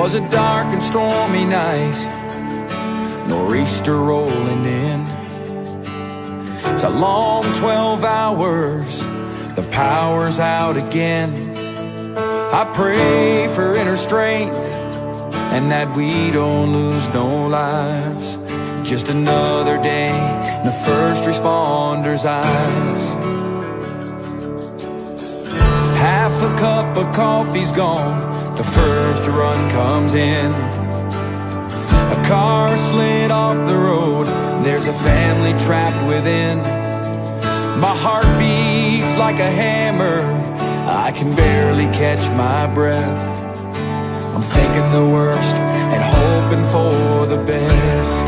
'Twas a dark and stormy night, nor'easter rolling in. It's a long 12 hours, the power's out again. I pray for inner strength and that we don't lose no lives. Just another day in the first responders' eyes. Half a cup of coffee's gone, the first run comes in. A car slid off the road, there's a family trapped within. My heart beats like a hammer, I can barely catch my breath. I'm thinking the worst and hoping for the best.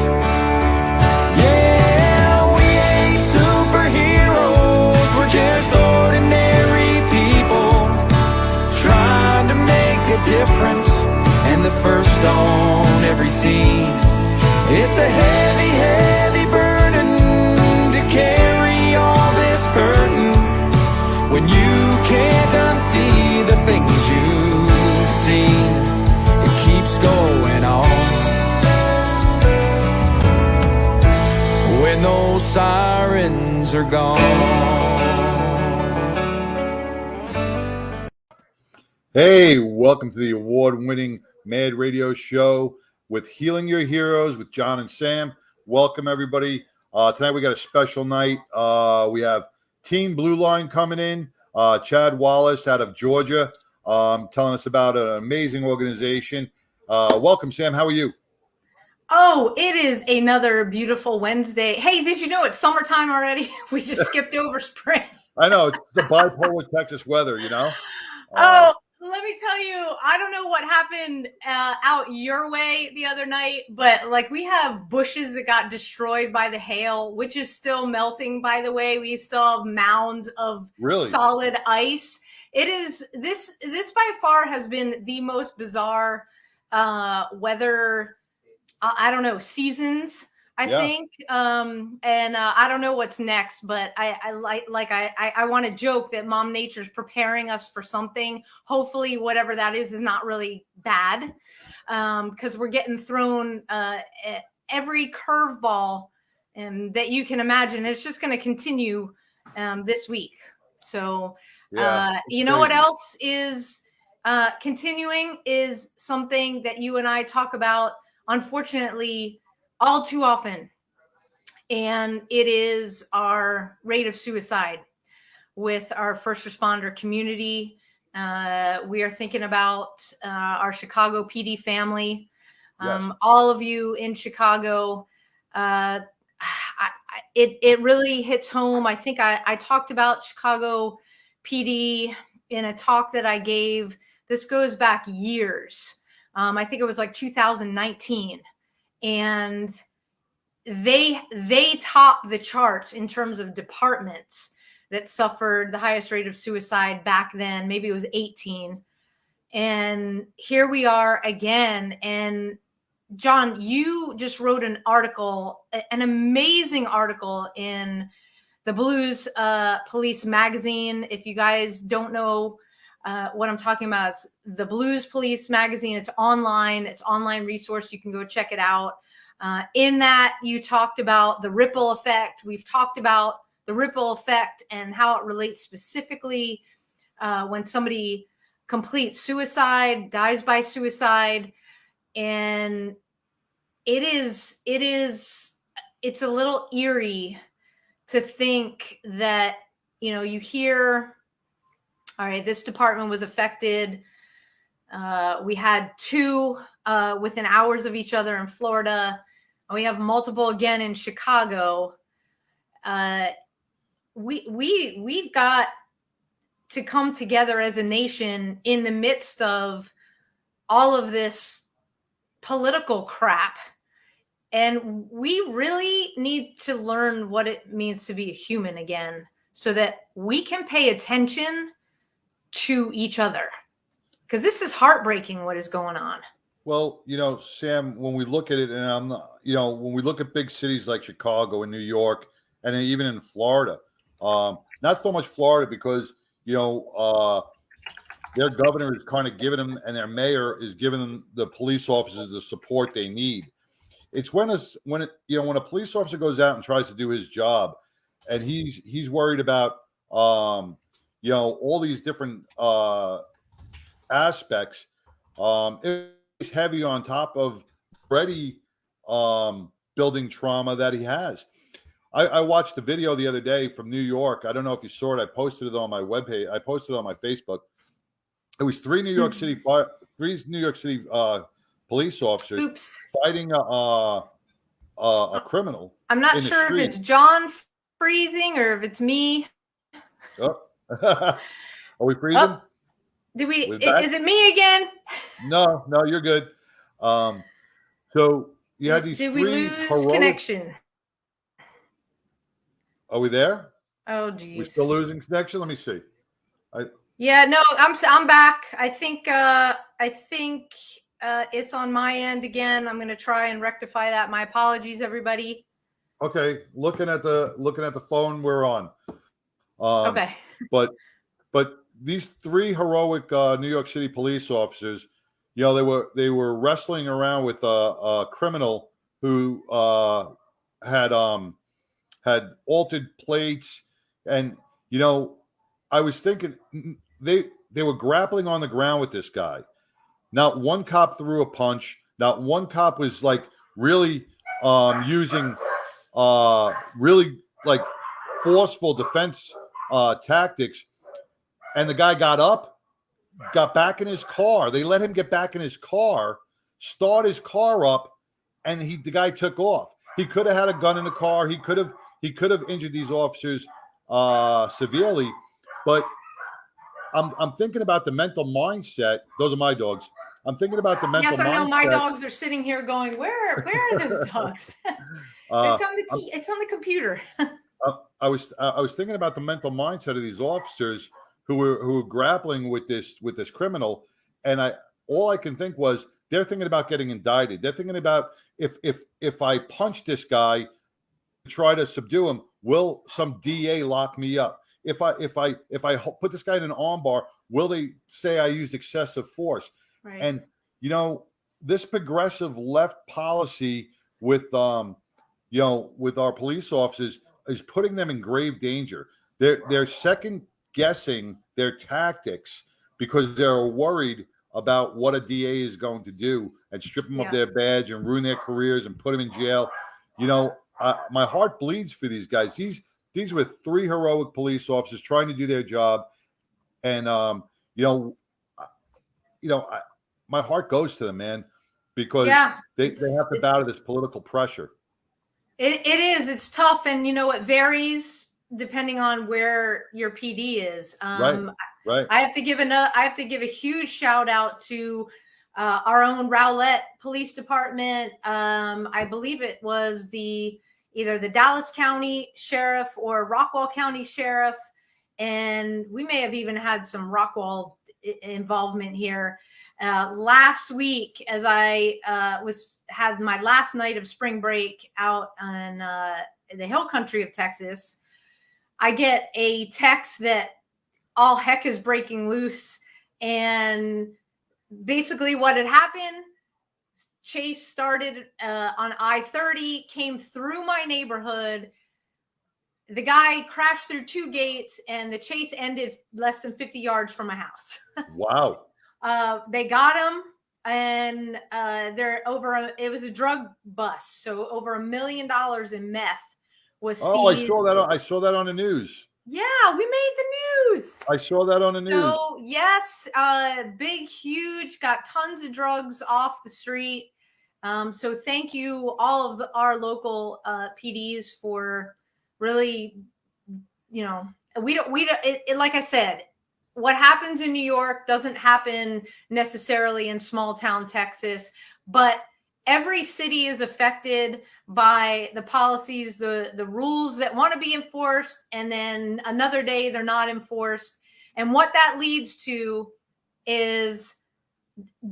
Yeah, we ain't superheroes, we're just ordinary people trying to make a difference, and the first on every scene. It's a heavy, heavy burden to carry all this burden when you can't unsee the things you've seen. It keeps going on when those sirens are gone. Hey, welcome to the award-winning Mad Radio Show with Healing Your Heroes with John and Sam. Welcome, everybody. Tonight we got a special night. We have Team Blue Line coming in. Chad Wallace out of Georgia telling us about an amazing organization. Welcome, Sam. How are you? Oh, it is another beautiful Wednesday. Hey, did you know it's summertime already? We just skipped over spring. I know. It's the bipolar Texas weather, you know? Let me tell you, I don't know what happened out your way the other night, but like we have bushes that got destroyed by the hail, which is still melting, by the way. We still have mounds of solid ice. It is this by far has been the most bizarre weather, I don't know, seasons. I think, and I don't know what's next, but I want to joke that Mom Nature's preparing us for something. Hopefully, whatever that is not really bad, because we're getting thrown every curveball that you can imagine. It's just going to continue this week. So, you know what else is continuing is something that you and I talk about, unfortunately, all too often, and it is our rate of suicide with our first responder community. We are thinking about our Chicago PD family. All of you in Chicago, it really hits home. I think I talked about Chicago PD in a talk that I gave. This goes back years. I think it was like 2019. And they top the charts in terms of departments that suffered the highest rate of suicide back then. Maybe it was 18. And here we are again. And John, you just wrote an article, an amazing article in the Blues Police magazine. If you guys don't know what I'm talking about, it's the Blues Police magazine. It's online resource. You can go check it out. In that, you talked about the ripple effect. We've talked about the ripple effect and how it relates specifically when somebody completes suicide, dies by suicide. And it's a little eerie to think that, you hear, all right, this department was affected. We had 2 within hours of each other in Florida. And we have multiple again in Chicago. We've got to come together as a nation in the midst of all of this political crap. And we really need to learn what it means to be a human again so that we can pay attention to each other. Because this is heartbreaking what is going on. Well, Sam, when we look at it, and I'm not, when we look at big cities like Chicago and New York, and even in Florida, not so much Florida because, their governor is kind of giving them, and their mayor is giving them, the police officers, the support they need. It's when a police officer goes out and tries to do his job, and he's worried about all these different aspects. It's heavy on top of already building trauma that he has. I watched a video the other day from New York. I don't know if you saw it. I posted it on my webpage. I posted it on my Facebook. It was three New York City police officers fighting a criminal. I'm not sure if it's John freezing or if it's me. Oh. Are we freezing? Oh. Is it me again? No, you're good. So you had these Did three we lose connection? Are we there? Oh, geez. We're still losing connection? Let me see. Yeah, no, I'm back. I think it's on my end again. I'm going to try and rectify that. My apologies, everybody. Okay, looking at the phone we're on. Okay. But these three heroic New York City police officers, they were wrestling around with a criminal who had altered plates, and I was thinking they were grappling on the ground with this guy. Not one cop threw a punch. Not one cop was like really using really like forceful defense tactics. And the guy got back in his car. They let him get back in his car, start his car up, and the guy took off. He could have had a gun in the car. He could have injured these officers severely. But I'm thinking about the mental mindset. Those are my dogs. I'm thinking about the mental mindset. Yes, I know. My dogs are sitting here going, where are those dogs? It's on the computer. I was thinking about the mental mindset of these officers who were grappling with this criminal, and all I can think was they're thinking about getting indicted. They're thinking about if I punch this guy, try to subdue him, will some DA lock me up? If I put this guy in an armbar, will they say I used excessive force? Right. And this progressive left policy with with our police officers is putting them in grave danger. They're second guessing their tactics because they're worried about what a DA is going to do and strip them of their badge and ruin their careers and put them in jail. My heart bleeds for these guys. These were three heroic police officers trying to do their job, and my heart goes to them, man, because they have to battle this political pressure. It is. It's tough, and it varies depending on where your PD is. Right. I have to give a huge shout out to our own Rowlett Police Department. I believe it was either the Dallas County Sheriff or Rockwall County Sheriff, and we may have even had some Rockwall involvement here. Last week, as I had my last night of spring break out in the hill country of Texas, I get a text that all heck is breaking loose. And basically what had happened, chase started on I-30, came through my neighborhood. The guy crashed through two gates, and the chase ended less than 50 yards from my house. Wow. They got him, and it was a drug bust. So over $1 million in meth was seized. Oh, I saw that on the news. Yeah, we made the news. I saw that on the news. So yes, big, huge, got tons of drugs off the street. So thank you, all of our local PDs, for really, like I said, what happens in New York doesn't happen necessarily in small town Texas, but every city is affected by the policies, the rules that want to be enforced, and then another day they're not enforced. And what that leads to is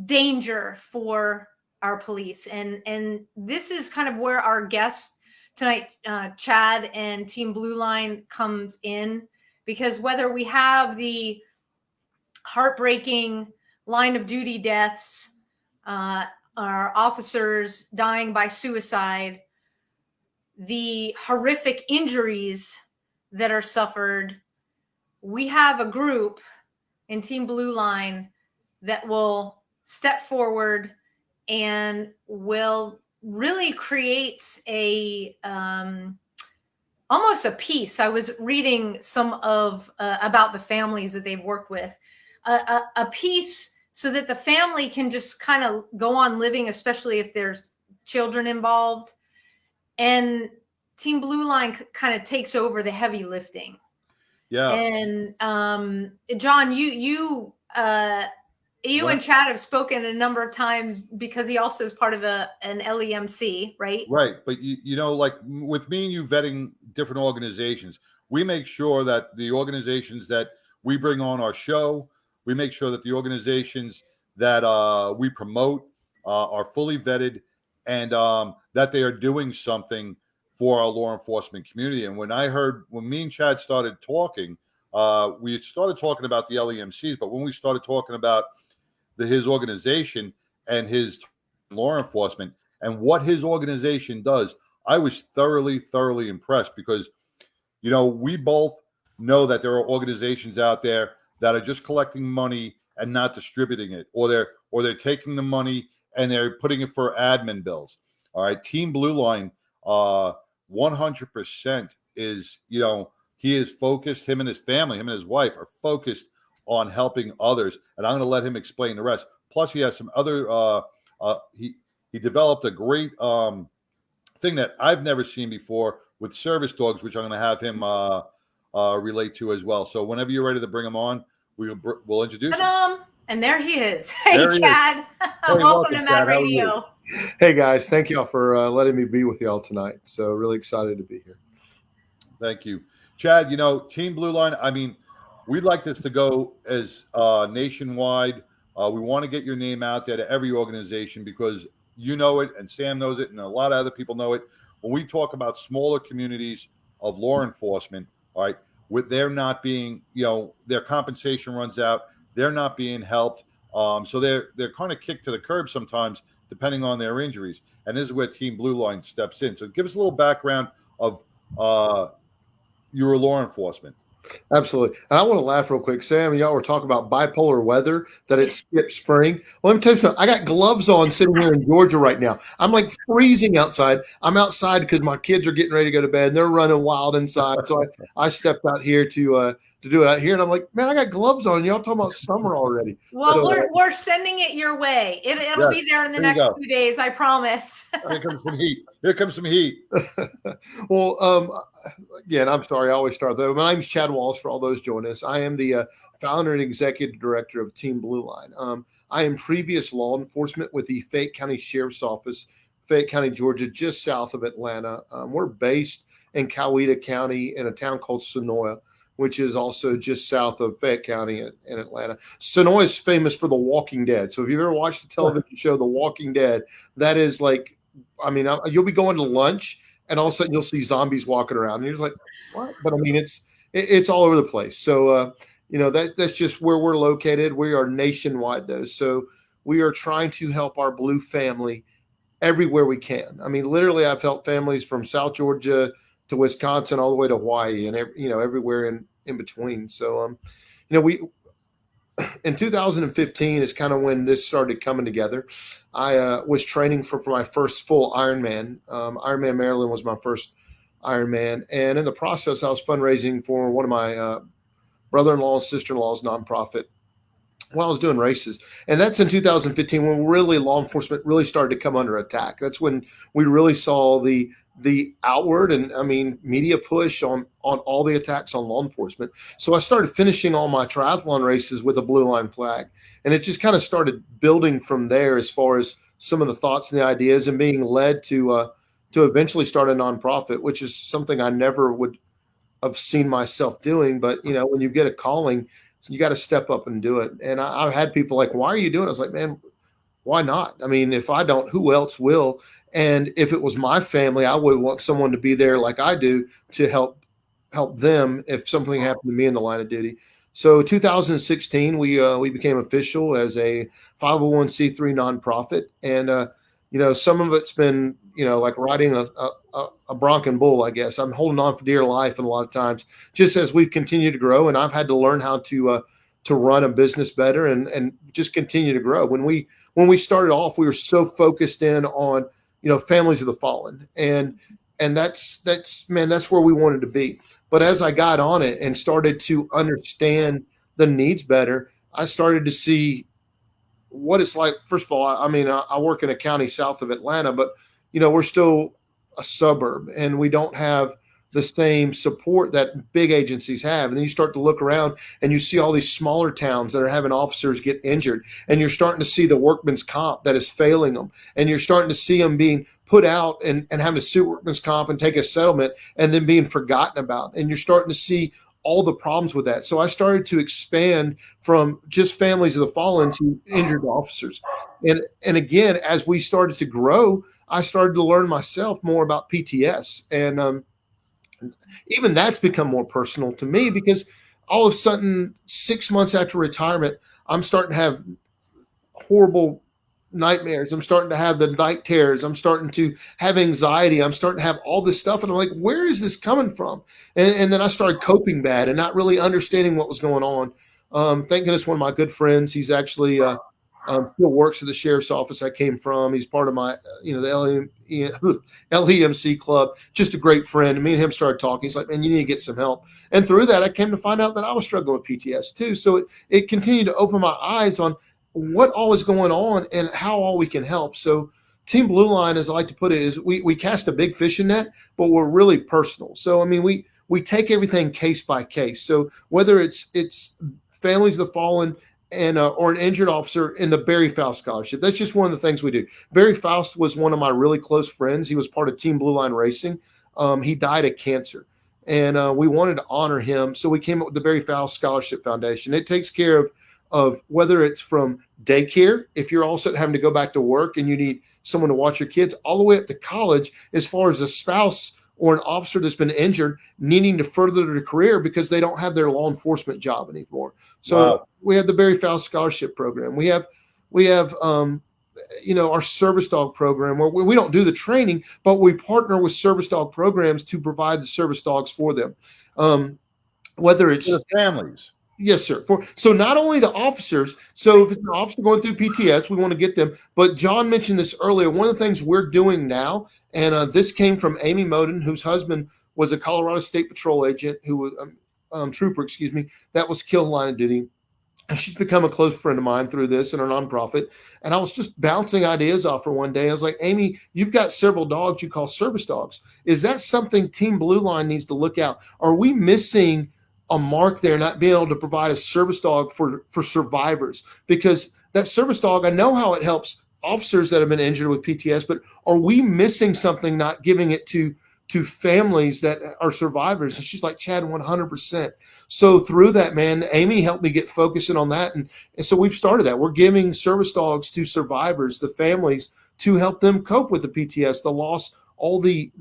danger for our police. And this is kind of where our guest tonight, Chad and Team Blue Line, comes in, because whether we have the heartbreaking line of duty deaths, our officers dying by suicide, the horrific injuries that are suffered, we have a group in Team Blue Line that will step forward and will really create a almost a peace. I was reading some of about the families that they've worked with, a peace so that the family can just kind of go on living, especially if there's children involved. And Team Blue Line kind of takes over the heavy lifting. Yeah. And John, you and Chad have spoken a number of times because he also is part of an LEMC, right? Right. But, you know, like with me and you vetting different organizations, we make sure that the organizations that we bring on our show, we make sure that the organizations that we promote are fully vetted and that they are doing something for our law enforcement community. And when me and Chad started talking, we started talking about the LEMCs, but when we started talking about his organization and his law enforcement and what his organization does, I was thoroughly impressed because, you know, we both know that there are organizations out there that are just collecting money and not distributing it, or they're taking the money and they're putting it for admin bills. All right. Team Blue Line, 100% is, you know, he is focused, him and his family, him and his wife are focused on helping others. And I'm going to let him explain the rest. Plus he has some other, he developed a great thing that I've never seen before with service dogs, which I'm going to have him relate to as well. So whenever you're ready to bring him on, we'll introduce him. And there he is. Hey, Chad. Welcome to Mad Radio. Hey, guys. Thank y'all for letting me be with y'all tonight. So really excited to be here. Thank you. Chad, you know, Team Blue Line, I mean, we'd like this to go as nationwide. We want to get your name out there to every organization because you know it and Sam knows it and a lot of other people know it. When we talk about smaller communities of law enforcement, all right, with their not being, you know, their compensation runs out, they're not being helped. So they're kind of kicked to the curb sometimes, depending on their injuries. And this is where Team Blue Line steps in. So give us a little background of your law enforcement. Absolutely. And I want to laugh real quick. Sam, y'all were talking about bipolar weather, that it skipped spring. Well, let me tell you something. I got gloves on sitting here in Georgia right now. I'm like freezing outside. I'm outside because my kids are getting ready to go to bed and they're running wild inside. So I stepped out here to do it out here. And I'm like, man, I got gloves on. Y'all talking about summer already. Well, so, we're sending it your way. It'll be there in the next 2 days. I promise. Here comes some heat. Here comes some heat. Well, again, I'm sorry. I always start though. My name's Chad Wallace for all those joining us. I am the founder and executive director of Team Blue Line. I am previous law enforcement with the Fayette County Sheriff's Office, Fayette County, Georgia, just south of Atlanta. We're based in Coweta County in a town called Sonoya, which is also just south of Fayette County in Atlanta. Sonoya is famous for The Walking Dead. So if you've ever watched the television show The Walking Dead, that is like, I mean, you'll be going to lunch and all of a sudden you'll see zombies walking around. And you're just like, what? But I mean, it's all over the place. So, you know, that's just where we're located. We are nationwide though. So we are trying to help our blue family everywhere we can. I mean, literally I've helped families from South Georgia to Wisconsin, all the way to Hawaii and, you know, everywhere in between. So, you know, we, in 2015 is kind of when this started coming together. I was training for my first full Ironman. Ironman Maryland was my first Ironman. And in the process, I was fundraising for one of my brother-in-law and sister-in-law's nonprofit while I was doing races. And that's in 2015 when really law enforcement really started to come under attack. That's when we really saw the outward and I mean media push on all the attacks on law enforcement. So I started finishing all my triathlon races with a blue line flag, and it just kind of started building from there as far as some of the thoughts and the ideas, and being led to eventually start a nonprofit, which is something I never would have seen myself doing. But you know, when you get a calling, you got to step up and do it. And I've had people like, "Why are you doing it?" I was like, "Man, why not? I mean, if I don't, who else will?" And if it was my family, I would want someone to be there like I do to help them if something happened to me in the line of duty. So 2016, we became official as a 501c3 nonprofit, and some of it's been like riding a bronco bull. I guess I'm holding on for dear life, and a lot of times, just as we've continued to grow, and I've had to learn how to run a business better and just continue to grow. When we started off, we were so focused in on families of the fallen, and that's where we wanted to be. But as I got on it and started to understand the needs better, I started to see what it's like. First of all, I work in a county south of Atlanta, but we're still a suburb and we don't have the same support that big agencies have. And then you start to look around and you see all these smaller towns that are having officers get injured, and you're starting to see the workman's comp that is failing them, and you're starting to see them being put out and having to sue workman's comp and take a settlement and then being forgotten about. And you're starting to see all the problems with that. So I started to expand from just families of the fallen to injured officers. And again, as we started to grow, I started to learn myself more about PTS. And even that's become more personal to me, because all of a sudden, 6 months after retirement, I'm starting to have horrible nightmares. I'm starting to have the night terrors. I'm starting to have anxiety. I'm starting to have all this stuff. And I'm like, where is this coming from? And then I started coping bad and not really understanding what was going on. Thank goodness one of my good friends, he's actually still works at the sheriff's office I came from. He's part of my, the LEMC club, just a great friend. And me and him started talking. He's like, man, you need to get some help. And through that, I came to find out that I was struggling with PTS too. So it continued to open my eyes on what all is going on and how all we can help. So Team Blue Line, as I like to put it, is we cast a big fishing net, but we're really personal. So, I mean, we take everything case by case. So whether it's families of the fallen and or an injured officer in the Barry Faust Scholarship, that's just one of the things we do. Barry Faust was one of my really close friends. He was part of Team Blue Line Racing. He died of cancer, and we wanted to honor him. So we came up with the Barry Faust Scholarship Foundation. It takes care of whether it's from daycare, if you're also having to go back to work and you need someone to watch your kids, all the way up to college, as far as a spouse or an officer that's been injured needing to further their career because they don't have their law enforcement job anymore. So we have the Barry Faust Scholarship Program. We have our service dog program, where we don't do the training, but we partner with service dog programs to provide the service dogs for them. Whether it's the families. Yes, sir. So not only the officers, so if it's an officer going through PTS, we want to get them. But John mentioned this earlier. One of the things we're doing now, and this came from Amy Moden, whose husband was a Colorado State Patrol agent, who was trooper, that was killed in line of duty. And she's become a close friend of mine through this and our nonprofit. And I was just bouncing ideas off her one day. I was like, Amy, you've got several dogs you call service dogs. Is that something Team Blue Line needs to look out? Are we missing a mark there, not being able to provide a service dog for survivors? Because that service dog, I know how it helps officers that have been injured with PTS, but are we missing something, not giving it to families that are survivors? And she's like, Chad, 100%. So through that, man, Amy helped me get focusing on that. And so we've started that. We're giving service dogs to survivors, the families, to help them cope with the PTS, the loss, all the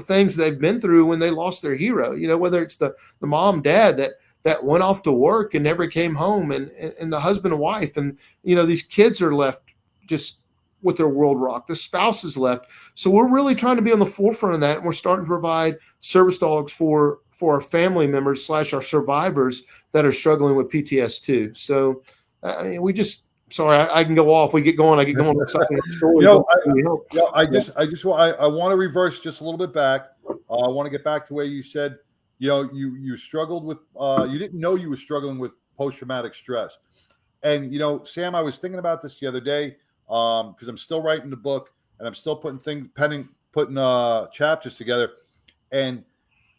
things they've been through when they lost their hero, whether it's the mom, dad that went off to work and never came home, and the husband and wife, and, these kids are left just with their world rocked. The spouse is left. So we're really trying to be on the forefront of that. And we're starting to provide service dogs for our family members / our survivors that are struggling with PTS too. So sorry, I can go off. We get going. I get going with something. I want to reverse just a little bit back. I want to get back to where you said, you struggled with, you didn't know you were struggling with post-traumatic stress. And, Sam, I was thinking about this the other day because I'm still writing the book and I'm still putting chapters together. And,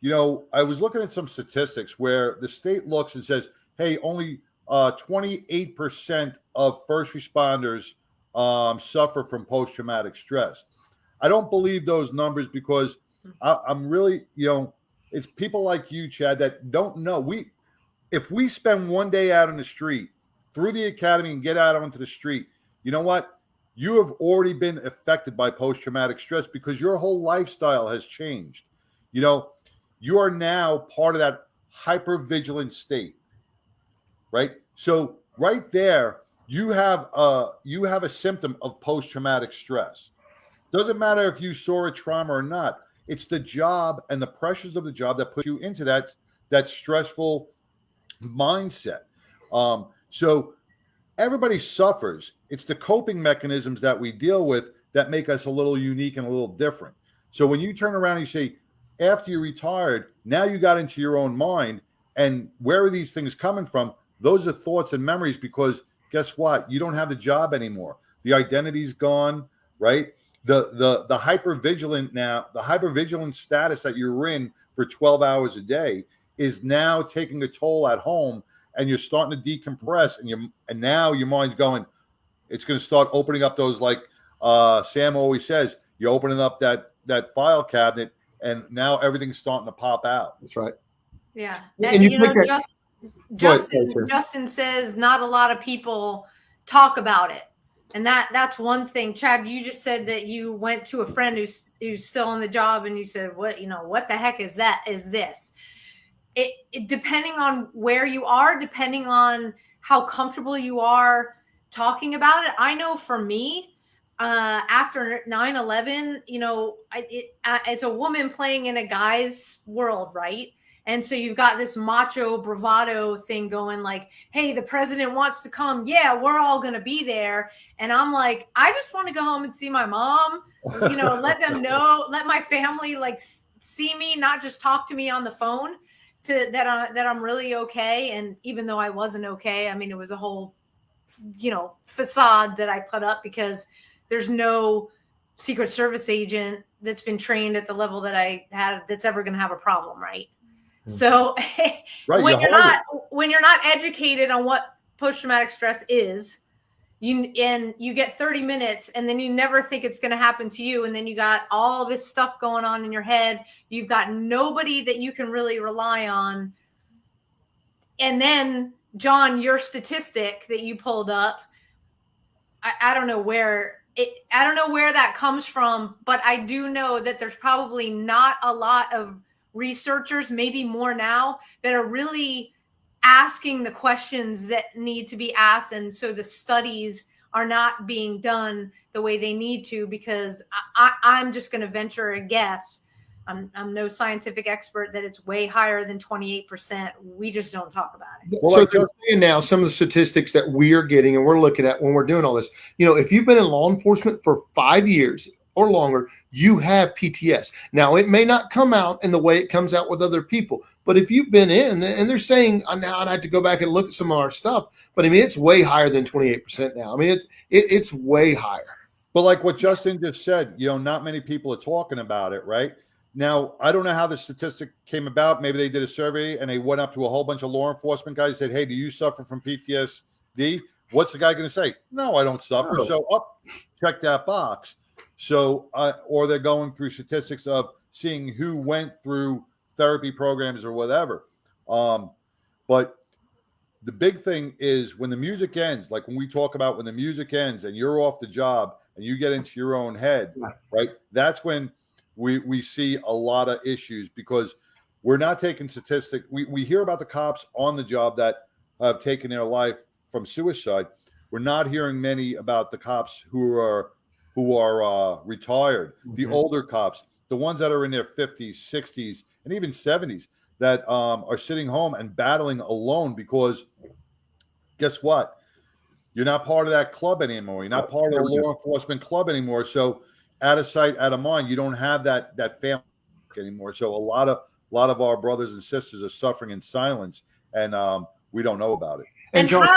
I was looking at some statistics where the state looks and says, hey, only 28% of first responders suffer from post-traumatic stress. I don't believe those numbers because I'm really, it's people like you, Chad, that don't know. If we spend one day out on the street through the academy and get out onto the street, you know what? You have already been affected by post-traumatic stress because your whole lifestyle has changed. You are now part of that hyper-vigilant state. right? So right there, you have a symptom of post-traumatic stress. Doesn't matter if you saw a trauma or not. It's the job and the pressures of the job that put you into that stressful mindset. So everybody suffers. It's the coping mechanisms that we deal with that make us a little unique and a little different. So when you turn around and you say, after you retired, now you got into your own mind, and where are these things coming from? Those are thoughts and memories, because guess what? You don't have the job anymore. The identity's gone, right? The hypervigilant now, the hypervigilant status that you're in for 12 hours a day is now taking a toll at home, and you're starting to decompress, and now your mind's going, it's going to start opening up those, like Sam always says, you're opening up that file cabinet, and now everything's starting to pop out. That's right. Yeah. And you know, Justin says not a lot of people talk about it. And that's one thing. Chad, you just said that you went to a friend who's still on the job, and you said, what the heck is this? It depending on where you are, depending on how comfortable you are talking about it. I know for me, after 9/11, it's a woman playing in a guy's world, right? And so you've got this macho bravado thing going, like, hey, the president wants to come. Yeah, we're all going to be there. And I'm like, I just want to go home and see my mom, let them know, let my family like see me, not just talk to me on the phone, that I'm really okay. And even though I wasn't okay, I mean, it was a whole, facade that I put up, because there's no Secret Service agent that's been trained at the level that I had that's ever going to have a problem, right? So right, when you're not educated on what post-traumatic stress is, you get 30 minutes, and then you never think it's going to happen to you, and then you got all this stuff going on in your head. You've got nobody that you can really rely on. And then, John, your statistic that you pulled up, I don't know where that comes from, but I do know that there's probably not a lot of researchers, maybe more now, that are really asking the questions that need to be asked. And so the studies are not being done the way they need to, because I'm just going to venture a guess. I'm no scientific expert, that it's way higher than 28%. We just don't talk about it. Well, so they're saying now some of the statistics that we're getting and we're looking at when we're doing all this, if you've been in law enforcement for 5 years or longer, you have PTS. Now, it may not come out in the way it comes out with other people, but if you've been in, and they're saying, now I'd have to go back and look at some of our stuff, but I mean, it's way higher than 28% now. I mean, it's way higher. But like what Justin just said, not many people are talking about it, right? Now, I don't know how the statistic came about. Maybe they did a survey and they went up to a whole bunch of law enforcement guys and said, hey, do you suffer from PTSD? What's the guy going to say? No, I don't suffer. No. So check that box. So, or they're going through statistics of seeing who went through therapy programs or whatever. But the big thing is when the music ends, like when we talk about when the music ends and you're off the job and you get into your own head, right? That's when we see a lot of issues, because we're not taking statistics. We hear about the cops on the job that have taken their life from suicide. We're not hearing many about the cops who are retired, the older cops, the ones that are in their 50s, 60s, and even 70s that are sitting home and battling alone, because guess what? You're not part of that club anymore. You're not part of the law enforcement club anymore. So out of sight, out of mind, you don't have that family anymore. So a lot of our brothers and sisters are suffering in silence, and we don't know about it. And John,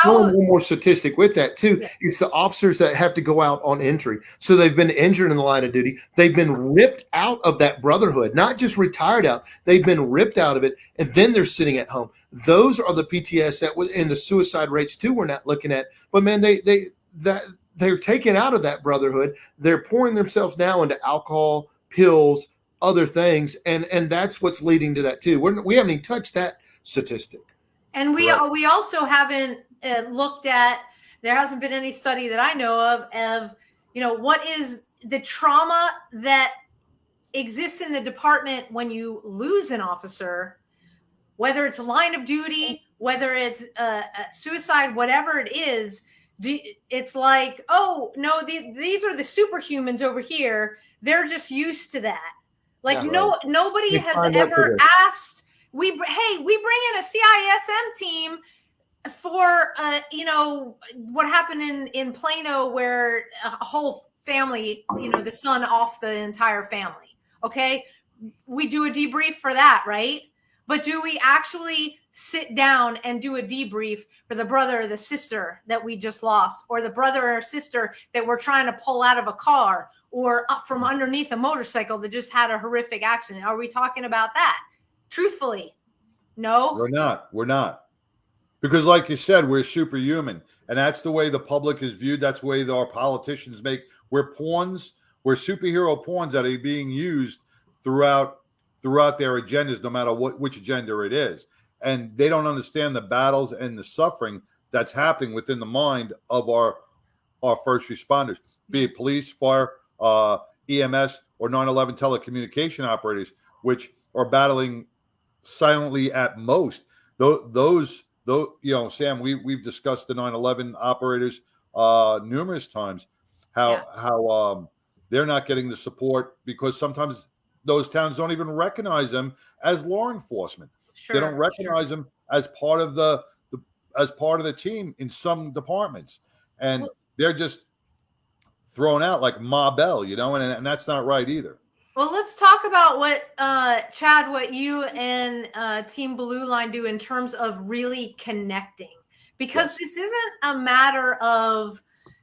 one more statistic with that too. Yeah. It's the officers that have to go out on injury. So they've been injured in the line of duty. They've been ripped out of that brotherhood, not just retired out. They've been ripped out of it, and then they're sitting at home. Those are the PTS that in the suicide rates too we're not looking at. But man, they're taken out of that brotherhood. They're pouring themselves now into alcohol, pills, other things, and that's what's leading to that too. We haven't even touched that statistic. And we also haven't looked at, there hasn't been any study that I know of, what is the trauma that exists in the department when you lose an officer, whether it's line of duty, whether it's suicide, whatever it is, it's like, oh no, these are the superhumans over here. They're just used to that. Like nobody has ever asked. We bring in a CISM team for what happened in Plano, where a whole family, the son off the entire family. Okay, we do a debrief for that, right? But do we actually sit down and do a debrief for the brother or the sister that we just lost, or the brother or sister that we're trying to pull out of a car, or up from underneath a motorcycle that just had a horrific accident? Are we talking about that? Truthfully, no. We're not. Because like you said, we're superhuman. And that's the way the public is viewed. That's the way our politicians make. We're pawns. We're superhero pawns that are being used throughout their agendas, no matter which agenda it is. And they don't understand the battles and the suffering that's happening within the mind of our first responders, be it police, fire, EMS, or 9/11 telecommunication operators, which are battling silently at most. Those, Sam, we've discussed the 9/11 operators numerous times, how they're not getting the support because sometimes those towns don't even recognize them as law enforcement. They don't recognize them as part of the team in some departments, and they're just thrown out like Ma Bell, and that's not right either. Well, let's talk about what Chad, what you and Team Blue Line do in terms of really connecting, because this isn't a matter of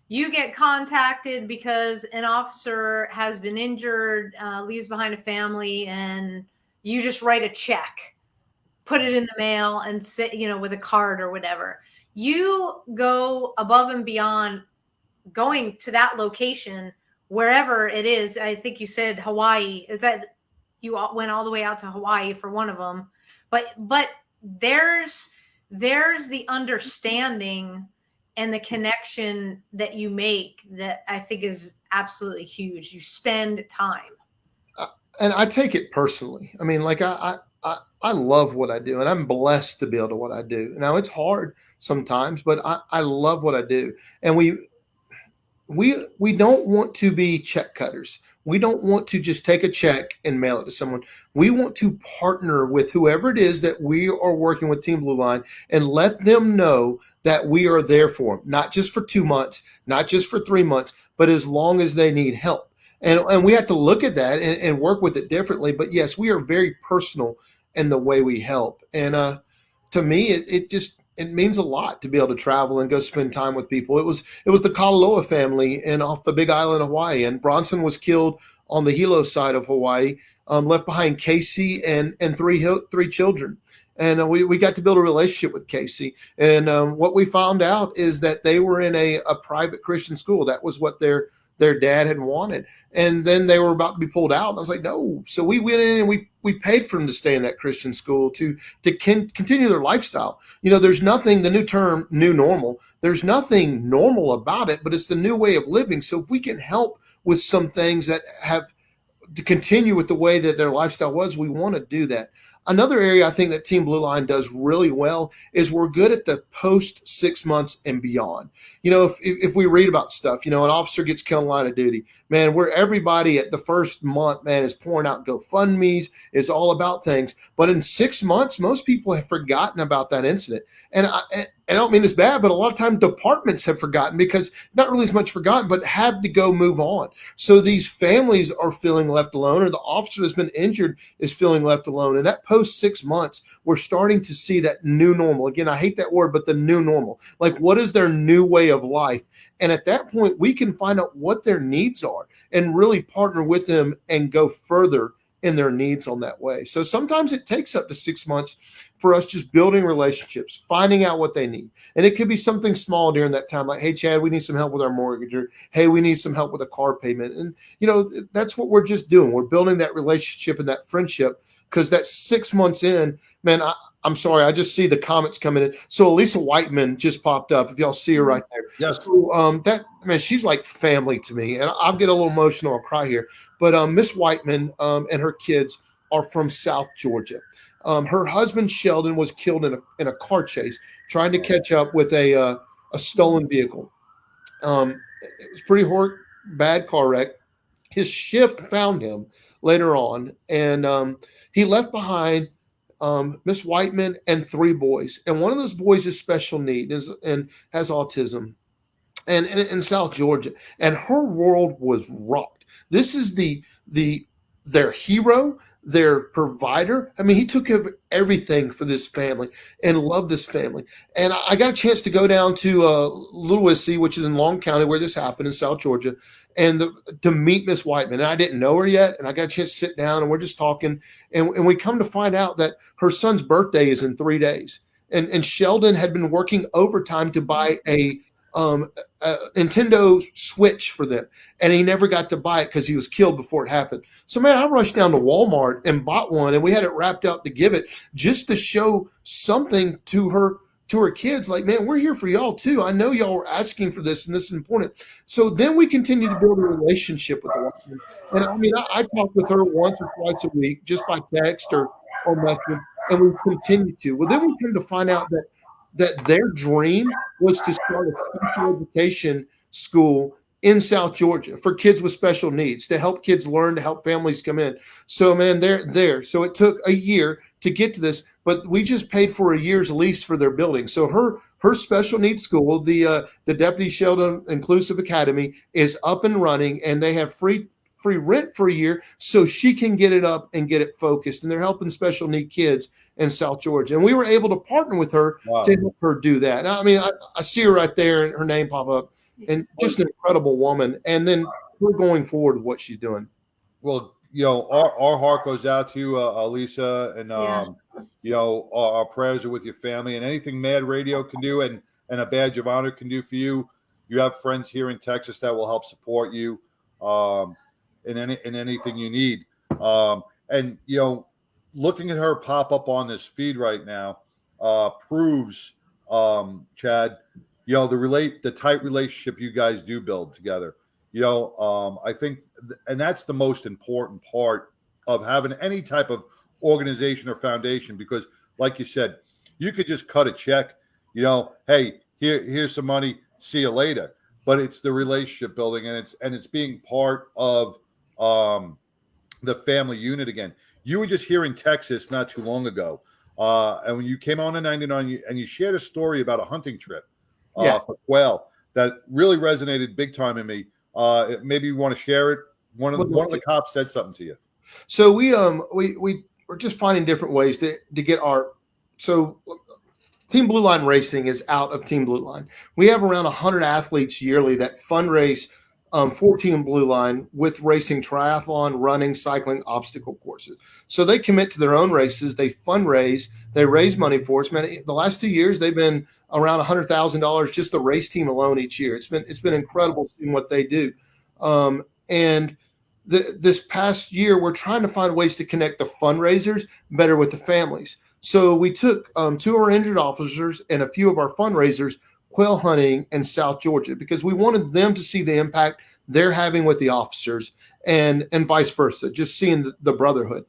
you get contacted because an officer has been injured, leaves behind a family, and you just write a check, put it in the mail, and sit, with a card or whatever. You go above and beyond, going to that location, wherever it is. I think you said Hawaii. Is that you went all the way out to Hawaii for one of them? But there's the understanding and the connection that you make that I think is absolutely huge. You spend time. And I take it personally. I mean, like I love what I do, and I'm blessed to be able to what I do. Now it's hard sometimes, but I love what I do. And we don't want to be check cutters. We don't want to just take a check and mail it to someone. We want to partner with whoever it is that we are working with Team Blue Line and let them know that we are there for them, not just for 2 months, not just for 3 months, but as long as they need help. And we have to look at that and work with it differently. But yes, we are very personal in the way we help. And to me, it means a lot to be able to travel and go spend time with people. It was the Kalaloa family off the Big Island of Hawaii, and Bronson was killed on the Hilo side of Hawaii, left behind Casey and three children. And we got to build a relationship with Casey. And what we found out is that they were in a private Christian school. That was what their dad had wanted. And then they were about to be pulled out. And I was like, no. So we went in and we paid for them to stay in that Christian school to continue their lifestyle. There's nothing, the new term, new normal, there's nothing normal about it, but it's the new way of living. So if we can help with some things that have to continue with the way that their lifestyle was, we want to do that. Another area I think that Team Blue Line does really well is we're good at the post 6 months and beyond. If we read about stuff, an officer gets killed in line of duty, man, where everybody at the first month, man, is pouring out GoFundMes, is all about things. But in 6 months, most people have forgotten about that incident. And I don't mean it's bad, but a lot of times departments have forgotten, because not really as much forgotten, but had to go move on. So these families are feeling left alone, or the officer that's been injured is feeling left alone. And that post 6 months, we're starting to see that new normal. Again, I hate that word, but the new normal. Like, what is their new way of life? And at that point, we can find out what their needs are and really partner with them and go further in their needs on that way. So sometimes it takes up to 6 months for us just building relationships, finding out what they need. And it could be something small during that time, like, hey, Chad, we need some help with our mortgage, or hey, we need some help with a car payment. And, that's what we're just doing. We're building that relationship and that friendship, because that 6 months in, man, I'm sorry, I just see the comments coming in. So Elisa Whiteman just popped up. If y'all see her right there. Yes. So, she's like family to me, and I'll get a little emotional. I'll cry here. But Miss Whiteman and her kids are from South Georgia. Her husband Sheldon was killed in a car chase trying to catch up with a stolen vehicle. It was pretty bad car wreck. His shift found him later on, and he left behind Miss Whiteman and 3 boys, and one of those boys is special need and has autism, and in South Georgia, and her world was rocked. This is their hero, their provider. I mean, he took care of everything for this family and loved this family. And I got a chance to go down to Little Wissy, which is in Long County, where this happened in South Georgia, and to meet Miss Whiteman. And I didn't know her yet, and I got a chance to sit down, and we're just talking, and we come to find out that her son's birthday is in 3 days. And Sheldon had been working overtime to buy a Nintendo Switch for them, and he never got to buy it because he was killed before it happened. So, man, I rushed down to Walmart and bought one, and we had it wrapped up to give it just to show something to her kids. Like, man, we're here for y'all too. I know y'all were asking for this, and this is important. So then we continued to build a relationship with her. And I mean, I talked with her once or twice a week, just by text or message, and we continued to. Well, then we came to find out that their dream was to start a special education school in South Georgia for kids with special needs, to help kids learn, to help families come in. So, man, they're there. So it took a year to get to this, but we just paid for a year's lease for their building. So her special needs school, the Deputy Sheldon Inclusive Academy, is up and running, and they have free rent for a year so she can get it up and get it focused. And they're helping special need kids in South Georgia. And we were able to partner with her to help her do that. And I mean, I see her right there and her name pop up, and just an incredible woman. And then we're going forward with what she's doing. Well, you know, our heart goes out to you, Lisa, and you know, our prayers are with your family, and anything Mad Radio can do and a badge of honor can do for you. You have friends here in Texas that will help support you in anything you need. And you know, looking at her pop up on this feed right now proves, Chad, you know, the tight relationship you guys do build together. You know, I think, and that's the most important part of having any type of organization or foundation, because like you said, you could just cut a check, you know, hey, here's some money, see you later. But it's the relationship building, and it's being part of the family unit again. You were just here in Texas not too long ago, and when you came on in 99, and you shared a story about a hunting trip for quail that really resonated big time in me. Maybe you want to share it. One of the cops said something to you. So we're just finding different ways to get our. So Team Blue Line Racing is out of Team Blue Line. We have around 100 athletes yearly that fundraise for Team Blue Line with racing, triathlon, running, cycling, obstacle courses. So they commit to their own races. They fundraise. They raise money for us. Man, the last 2 years they've been around $100,000 just the race team alone each year. It's been incredible seeing what they do. And this past year, we're trying to find ways to connect the fundraisers better with the families. So we took 2 of our injured officers and a few of our fundraisers quail hunting in South Georgia, because we wanted them to see the impact they're having with the officers, and vice versa, just seeing the brotherhood.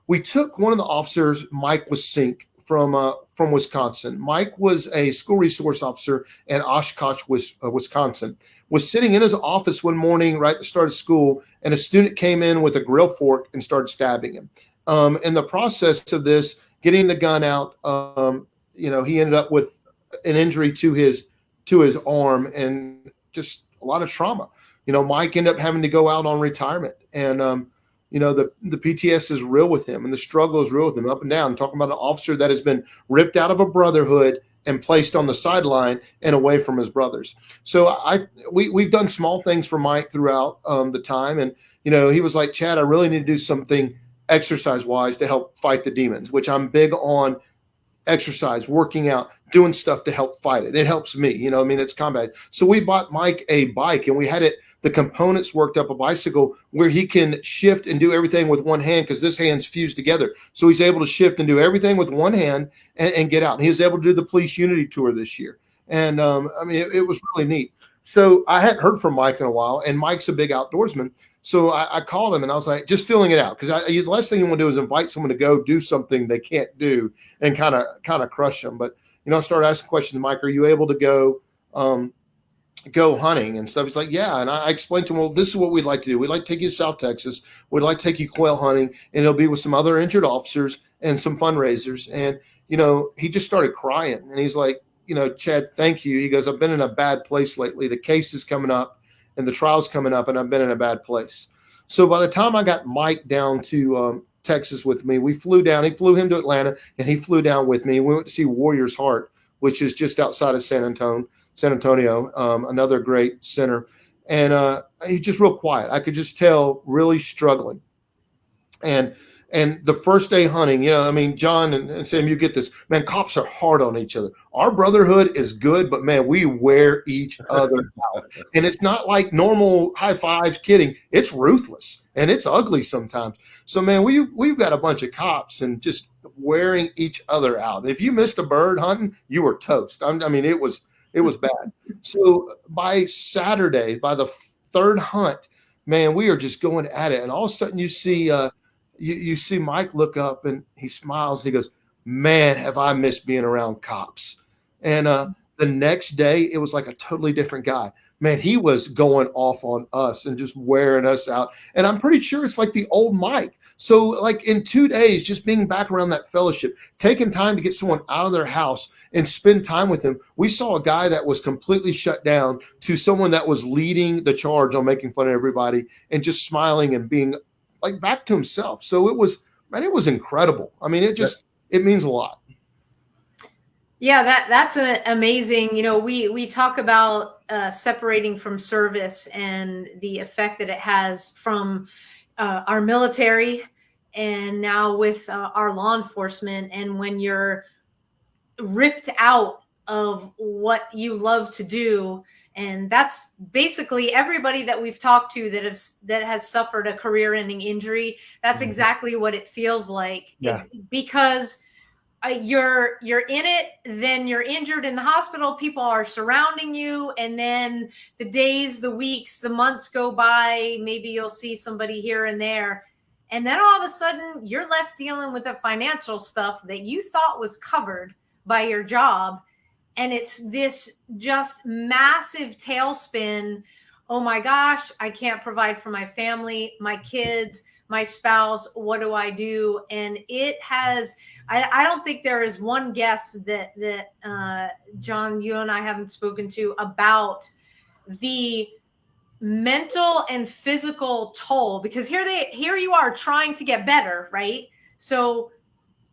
We took one of the officers, Mike Wasink, from Wisconsin. Mike was a school resource officer in Oshkosh, Wisconsin. Was sitting in his office one morning right at the start of school, and a student came in with a grill fork and started stabbing him. In the process of this, getting the gun out, you know, he ended up with an injury to his arm and just a lot of trauma. You know, Mike ended up having to go out on retirement, and you know, the PTS is real with him, and the struggle is real with him, up and down. Talking about an officer that has been ripped out of a brotherhood and placed on the sideline and away from his brothers. So we've done small things for Mike throughout the time, and you know, he was like, Chad, I really need to do something exercise-wise to help fight the demons, which I'm big on. Exercise, working out, doing stuff to help fight it. It helps me, you know, I mean, it's combat. So we bought Mike a bike, and we had the components worked up a bicycle where he can shift and do everything with one hand, because this hand's fused together. So he's able to shift and do everything with one hand and get out. And he was able to do the police unity tour this year. And I mean, it was really neat. So I hadn't heard from Mike in a while, and Mike's a big outdoorsman. So I called him and I was like, just filling it out. Because the last thing you want to do is invite someone to go do something they can't do and kind of crush them. But, I started asking questions. Mike, are you able to go hunting and stuff? He's like, yeah. And I explained to him, well, this is what we'd like to do. We'd like to take you to South Texas. We'd like to take you quail hunting, and it'll be with some other injured officers and some fundraisers. And, he just started crying. And he's like, Chad, thank you. He goes, I've been in a bad place lately. The case is coming up and the trial's coming up, and I've been in a bad place. So by the time I got Mike down to Texas with me, we flew down. He flew him to Atlanta, and he flew down with me. We went to see Warrior's Heart, which is just outside of San Antonio, another great center. And he's just real quiet. I could just tell really struggling. And the first day hunting, John and Sam, you get this, man, cops are hard on each other. Our brotherhood is good, but man, we wear each other out. And it's not like normal high fives, kidding. It's ruthless and it's ugly sometimes. So man, we've got a bunch of cops and just wearing each other out. If you missed a bird hunting, you were toast. It was bad. So by Saturday, by the third hunt, man, we are just going at it. And all of a sudden you see, you see Mike look up and he smiles. He goes, man, have I missed being around cops. And the next day, it was like a totally different guy. Man, he was going off on us and just wearing us out. And I'm pretty sure it's like the old Mike. So like in 2 days, just being back around that fellowship, taking time to get someone out of their house and spend time with them. We saw a guy that was completely shut down to someone that was leading the charge on making fun of everybody and just smiling and being like back to himself. So it was incredible. It means a lot. Yeah, that's an amazing, we talk about separating from service and the effect that it has from our military and now with our law enforcement. And when you're ripped out of what you love to do, and that's basically everybody that we've talked to that has suffered a career-ending injury. That's exactly what it feels like. Yeah. Because you're in it, then you're injured in the hospital. People are surrounding you, and then the days, the weeks, the months go by. Maybe you'll see somebody here and there, and then all of a sudden you're left dealing with the financial stuff that you thought was covered by your job. And it's this just massive tailspin. Oh my gosh, I can't provide for my family, my kids, my spouse. What do I do? And it has, I don't think there is one guest that John, you and I haven't spoken to about the mental and physical toll, because here you are trying to get better, right? So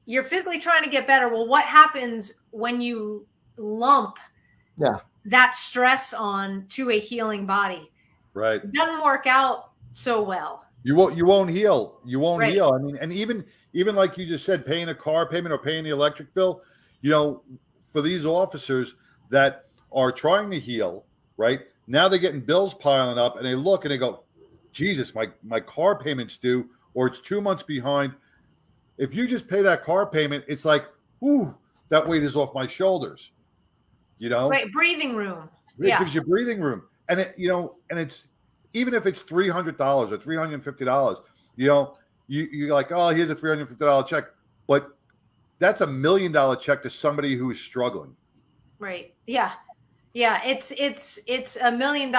you're physically trying to get better. Well, what happens when you lump that stress on to a healing body? Right. It doesn't work out so well. You won't heal. You won't Right. heal. And even like you just said, paying a car payment or paying the electric bill, for these officers that are trying to heal, right? Now they're getting bills piling up, and they look and they go, Jesus, my car payment's due, or it's 2 months behind. If you just pay that car payment, it's like, ooh, that weight is off my shoulders. Right, breathing room. It gives you breathing room, and and it's even if it's $300 or $350, you're like, oh, here's a $350 check, but that's $1 million check to somebody who is struggling. Right. Yeah. It's $1 million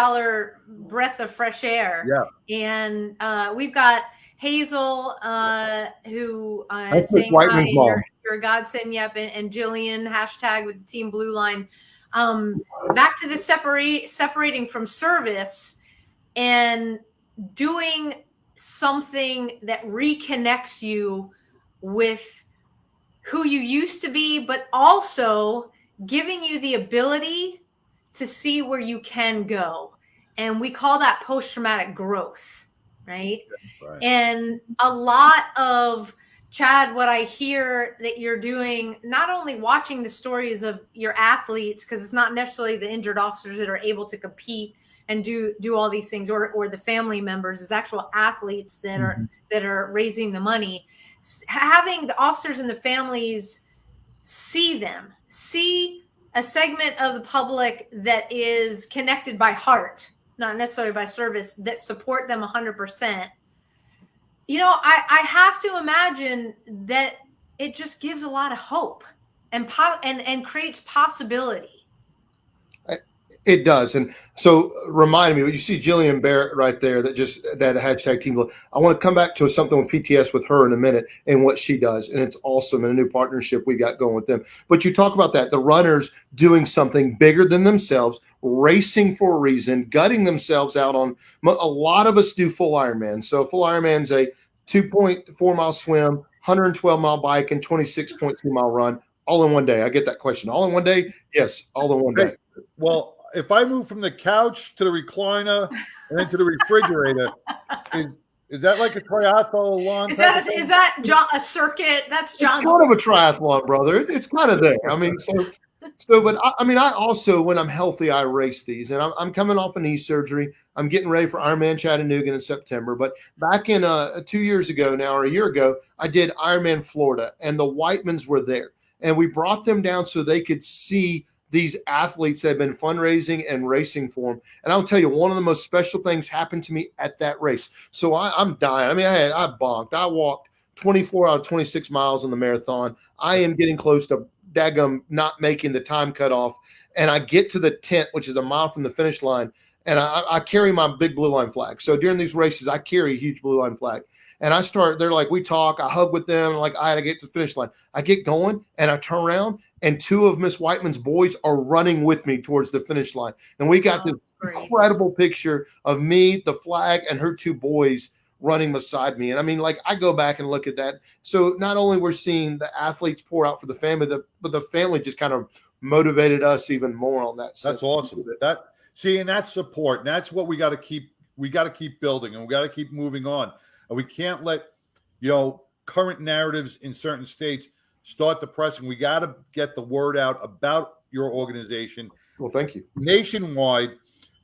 breath of fresh air. Yeah. And we've got Hazel, who is saying hi. You're a godsend. Yep. And Jillian, hashtag with the Team Blue Line. Back to the separating from service and doing something that reconnects you with who you used to be, but also giving you the ability to see where you can go. And we call that post-traumatic growth, right? Right. And a lot of, Chad, what I hear that you're doing, not only watching the stories of your athletes, because it's not necessarily the injured officers that are able to compete and do all these things, or the family members, is actual athletes that are raising the money. Having the officers and the families see a segment of the public that is connected by heart, not necessarily by service, that support them 100%. I have to imagine that it just gives a lot of hope and creates possibility. It does. And so remind me, you see Jillian Barrett right there that hashtag Team Blue. I want to come back to something with PTS with her in a minute and what she does. And it's awesome, and a new partnership we got going with them. But you talk about that, the runners doing something bigger than themselves, racing for a reason, gutting themselves out on. A lot of us do full Ironman. So full Ironman's a 2.4 mile swim, 112 mile bike, and 26.2 mile run all in one day. I get that question. All in one day? Yes, all in one day. Well, if I move from the couch to the recliner and then to the refrigerator, is that like a triathlon? Is that John, a circuit? That's John. It's kind of a triathlon, brother. It's kind of there. I mean, but I also, when I'm healthy, I race these, and I'm coming off a knee surgery. I'm getting ready for Ironman Chattanooga in September. But back in 2 years ago now, or a year ago, I did Ironman Florida, and the Whitemans were there, and we brought them down so they could see these athletes that have been fundraising and racing for them. And I'll tell you, one of the most special things happened to me at that race. So I'm dying. I mean, I bonked. I walked 24 out of 26 miles in the marathon. I am getting close to daggum not making the time cutoff. And I get to the tent, which is a mile from the finish line, and I carry my big blue line flag. So during these races, I carry a huge blue line flag. And they're like, we talk, I hug with them, like I had to get to the finish line. I get going and I turn around, and two of Miss Whiteman's boys are running with me towards the finish line. And we got this incredible picture of me, the flag, and her two boys running beside me. And I mean, like, I go back and look at that. So not only we're seeing the athletes pour out for the family, but the family just kind of motivated us even more on that. That's awesome. And that's support. And that's what we got to keep building, and we got to keep moving on. And we can't let, current narratives in certain states start depressing. We got to get the word out about your organization. Well, thank you. Nationwide,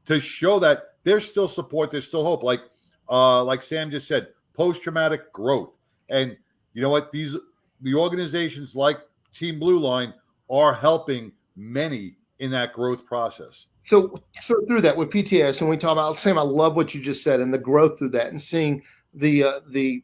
to show that there's still support, there's still hope. Like Sam just said, post-traumatic growth. And you know what? The organizations like Team Blue Line are helping many in that growth process. So through that with PTS, and we talk about, Sam, I love what you just said and the growth through that, and seeing the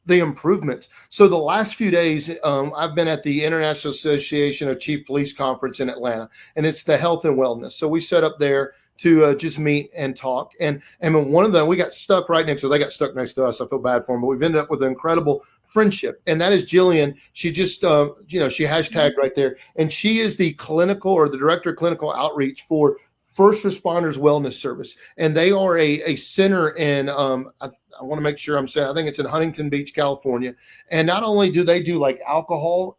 improvements. So the last few days, I've been at the International Association of Chief Police Conference in Atlanta, and it's the health and wellness. So we set up there to just meet and talk. And one of them, we got stuck right next to, they got stuck next to us. I feel bad for them, but we've ended up with an incredible friendship. And that is Jillian. She just, she hashtagged right there. And she is the director of clinical outreach for First Responders Wellness Service. And they are a center in, I want to make sure I'm saying, I think it's in Huntington Beach, California. And not only do they do like alcohol,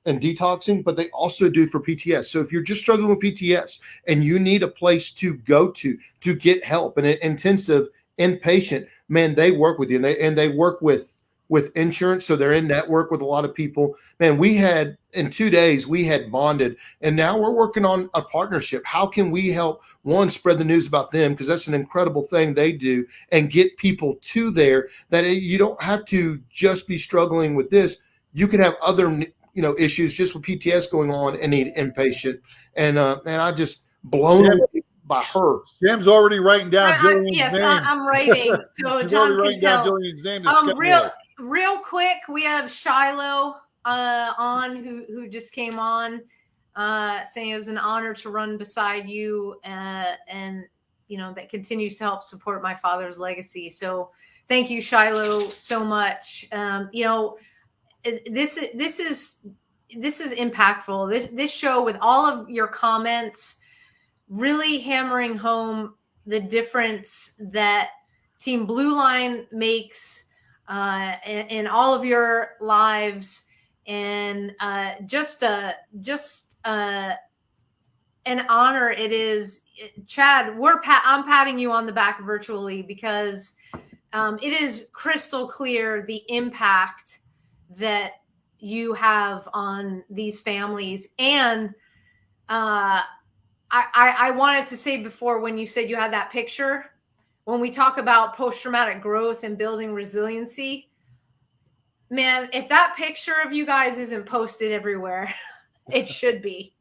and detoxing, but they also do for PTS. So if you're just struggling with PTS and you need a place to go to get help, and an intensive inpatient, man, they work with you, and they work with insurance. So they're in network with a lot of people. Man, in 2 days, we had bonded, and now we're working on a partnership. How can we help, one, spread the news about them, because that's an incredible thing they do, and get people to there, that you don't have to just be struggling with this. You can have other issues just with PTS going on and need inpatient. And man, I just blown away by her. Sam's already writing down Jillian's yes, name. I'm writing. So She's John already can tell. Jillian's name. Real quick, we have Shiloh on who just came on, saying it was an honor to run beside you, and that continues to help support my father's legacy. So thank you, Shiloh, so much. This is impactful. This show, with all of your comments, really hammering home the difference that Team Blue Line makes in all of your lives, and just an honor it is. Chad, I'm patting you on the back virtually, because it is crystal clear the impact that you have on these families. And I wanted to say before, when you said you had that picture, when we talk about post-traumatic growth and building resiliency, man, if that picture of you guys isn't posted everywhere, it should be,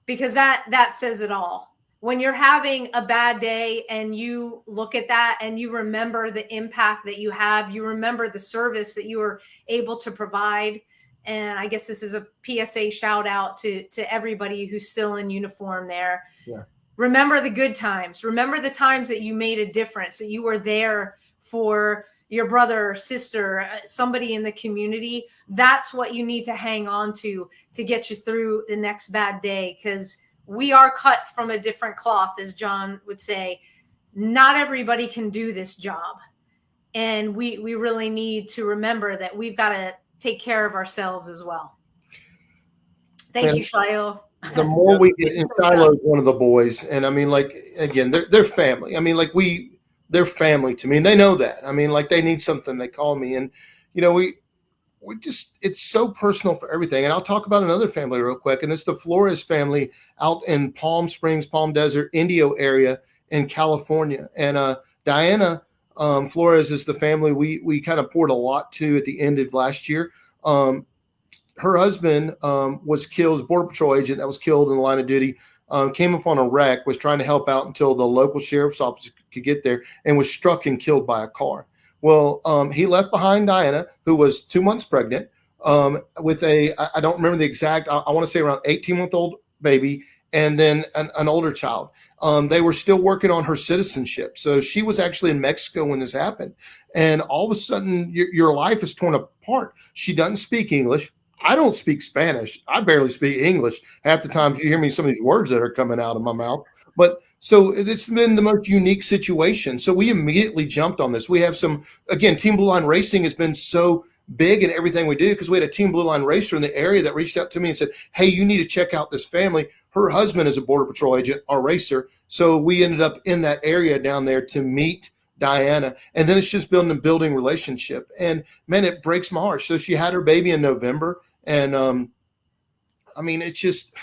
because that says it all. when you're having a bad day and you look at that and you remember the impact that you have, you remember the service that you were able to provide. And I guess this is a PSA shout out to everybody who's still in uniform there. Yeah. Remember the good times. Remember the times that you made a difference, that you were there for your brother, sister, somebody in the community. That's what you need to hang on to get you through the next bad day, because we are cut from a different cloth, as John would say. Not everybody can do this job. And we really need to remember that we've got to take care of ourselves as well. Thank you, Shiloh. The more we get in, Shiloh's one of the boys. And I mean, like, again, they're family. I mean, like, they're family to me, and they know that. I mean, like, they need something, they call me. And, you know, we just, it's so personal for everything. And I'll talk about another family real quick, and it's the Flores family out in Palm Springs, Palm Desert, Indio area in California. And Diana Flores is the family we kind of poured a lot to at the end of last year. Her husband was killed, was a Border Patrol agent that was killed in the line of duty, came upon a wreck, was trying to help out until the local sheriff's office could get there, and was struck and killed by a car. Well, he left behind Diana, who was 2 months pregnant, with I don't remember the exact, I want to say around 18-month-old baby, and then an older child. They were still working on her citizenship. So she was actually in Mexico when this happened. And all of a sudden, your life is torn apart. She doesn't speak English. I don't speak Spanish. I barely speak English. Half the time you hear me some of these words that are coming out of my mouth. But so it's been the most unique situation. So we immediately jumped on this. We have some, again, Team Blue Line Racing has been so big in everything we do, because we had a Team Blue Line racer in the area that reached out to me and said, hey, you need to check out this family. Her husband is a Border Patrol agent, our racer. So we ended up in that area down there to meet Diana. And then it's just building relationship. And man, it breaks my heart. So she had her baby in November. And I mean, it's just,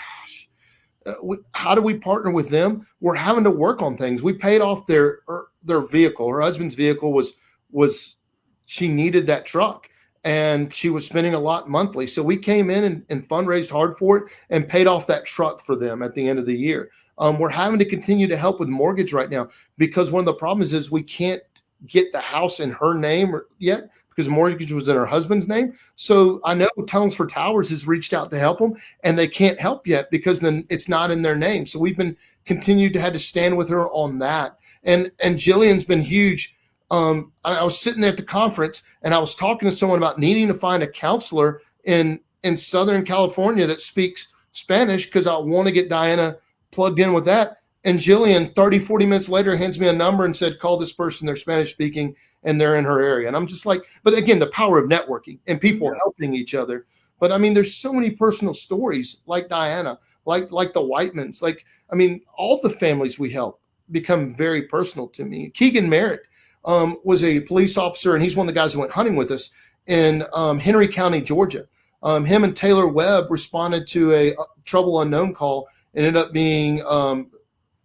how do we partner with them? We're having to work on things. We paid off their vehicle. Her husband's vehicle was she needed that truck, and she was spending a lot monthly. So we came in and fundraised hard for it and paid off that truck for them at the end of the year. We're having to continue to help with mortgage right now, because one of the problems is we can't get the house in her name yet, because mortgage was in her husband's name. So I know Tunnels for Towers has reached out to help them, and they can't help yet because then it's not in their name. So we've been continued to have to stand with her on that. And Jillian's been huge. I was sitting there at the conference, and I was talking to someone about needing to find a counselor in Southern California that speaks Spanish, because I want to get Diana plugged in with that. And Jillian, 30, 40 minutes later, hands me a number and said, call this person, they're Spanish speaking, and they're in her area. And I'm just like, but again, the power of networking and people helping each other. But I mean, there's so many personal stories like Diana, like the Whitemans, like, I mean, all the families we help become very personal to me. Keegan Merritt was a police officer, and he's one of the guys who went hunting with us in Henry County, Georgia. Him and Taylor Webb responded to a trouble unknown call, and ended up being a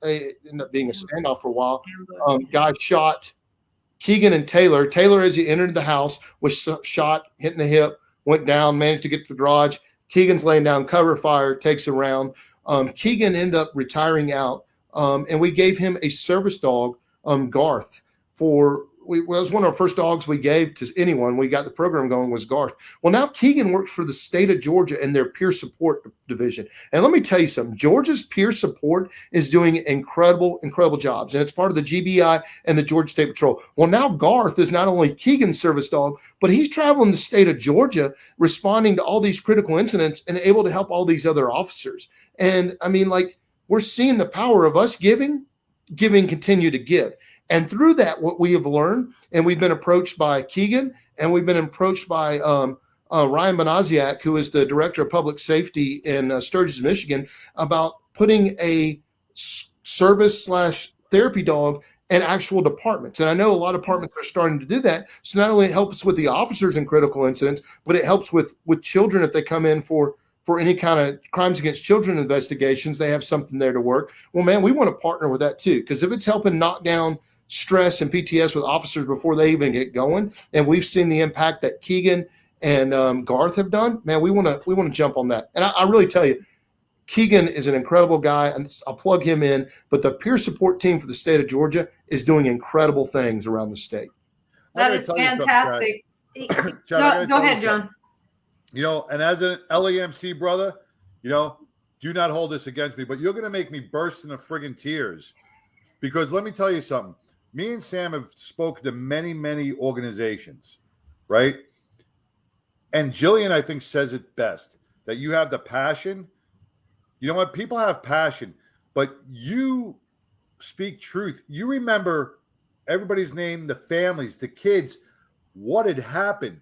standoff for a while. Guy shot Keegan and Taylor. Taylor, as he entered the house, was shot, hit in the hip, went down, managed to get to the garage. Keegan's laying down, cover fire, takes a round. Keegan ended up retiring out, and we gave him a service dog, Garth, was one of our first dogs we gave to anyone. We got the program going, was Garth. Well, now Keegan works for the state of Georgia in their peer support division. And let me tell you something, Georgia's peer support is doing incredible jobs. And it's part of the GBI and the Georgia State Patrol. Well, now Garth is not only Keegan's service dog, but he's traveling the state of Georgia, responding to all these critical incidents and able to help all these other officers. And I mean, like, we're seeing the power of us giving, continue to give. And through that, what we have learned, and we've been approached by Keegan, and we've been approached by Ryan Bonaziak, who is the director of public safety in Sturgis, Michigan, about putting a service/therapy dog in actual departments. And I know a lot of departments are starting to do that. So not only it helps with the officers in critical incidents, but it helps with children if they come in for any kind of crimes against children investigations. They have something there to work. Well, man, we want to partner with that too, because if it's helping knock down stress and PTS with officers before they even get going, and we've seen the impact that Keegan and Garth have done, man, we want to jump on that. And I really tell you, Keegan is an incredible guy, and I'll plug him in. But the peer support team for the state of Georgia is doing incredible things around the state. That is fantastic. Go ahead, John. And as an LAMC brother, do not hold this against me, but you're going to make me burst into friggin' tears. Because let me tell you something. Me and Sam have spoken to many, many organizations, right? And Jillian, I think, says it best, that you have the passion. You know what? People have passion, but you speak truth. You remember everybody's name, the families, the kids, what had happened.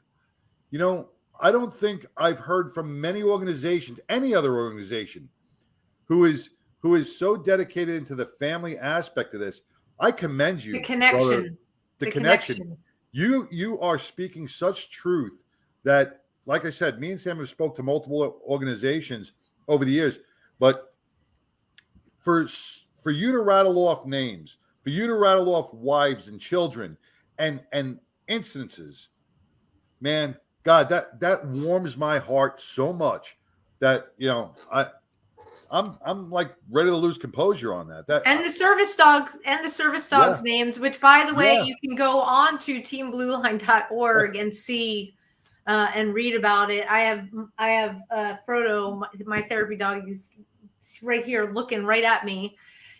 I don't think I've heard from many organizations, any other organization, who is so dedicated into the family aspect of this. I commend you. The connection. Brother. The connection. You are speaking such truth that, like I said, me and Sam have spoke to multiple organizations over the years, but for you to rattle off names, for you to rattle off wives and children and incidences, man, God, that warms my heart so much that I'm like ready to lose composure on that. And the service dogs names, which, by the way, you can go on to teamblueline.org and see and read about it. I have Frodo, my therapy dog, is right here looking right at me,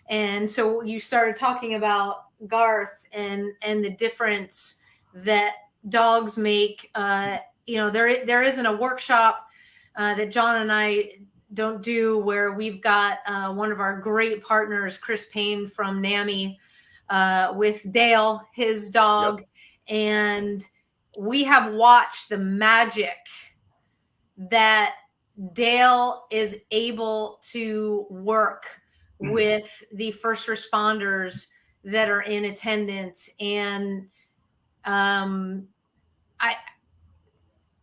and so you started talking about Garth and the difference that dogs make. There isn't a workshop that John and I don't do where we've got one of our great partners, Chris Payne from NAMI, with Dale, his dog. Yep. And we have watched the magic that Dale is able to work with the first responders that are in attendance. And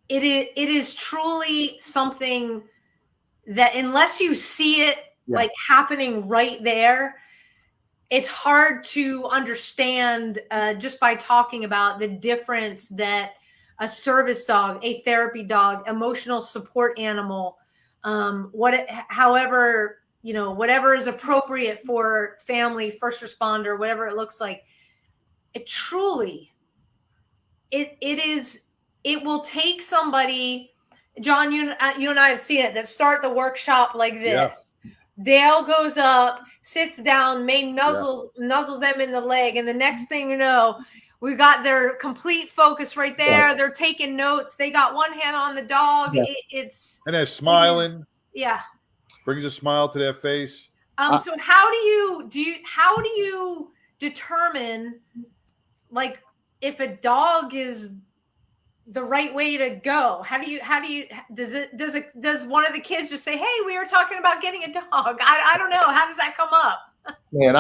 it is truly something that, unless you see it like happening right there, it's hard to understand just by talking about the difference that a service dog, a therapy dog, emotional support animal, whatever is appropriate for family, first responder, whatever it looks like, it truly, it will take somebody, John, you and I have seen it, that start the workshop like this. Yeah. Dale goes up, sits down, may nuzzle them in the leg. And the next thing you know, we got their complete focus right there. Yeah. They're taking notes. They got one hand on the dog. Yeah. And they're smiling. Yeah. Brings a smile to their face. So how do you determine, like, if a dog is the right way to go? Does one of the kids just say, "Hey, we were talking about getting a dog"? I don't know. How does that come up? Man,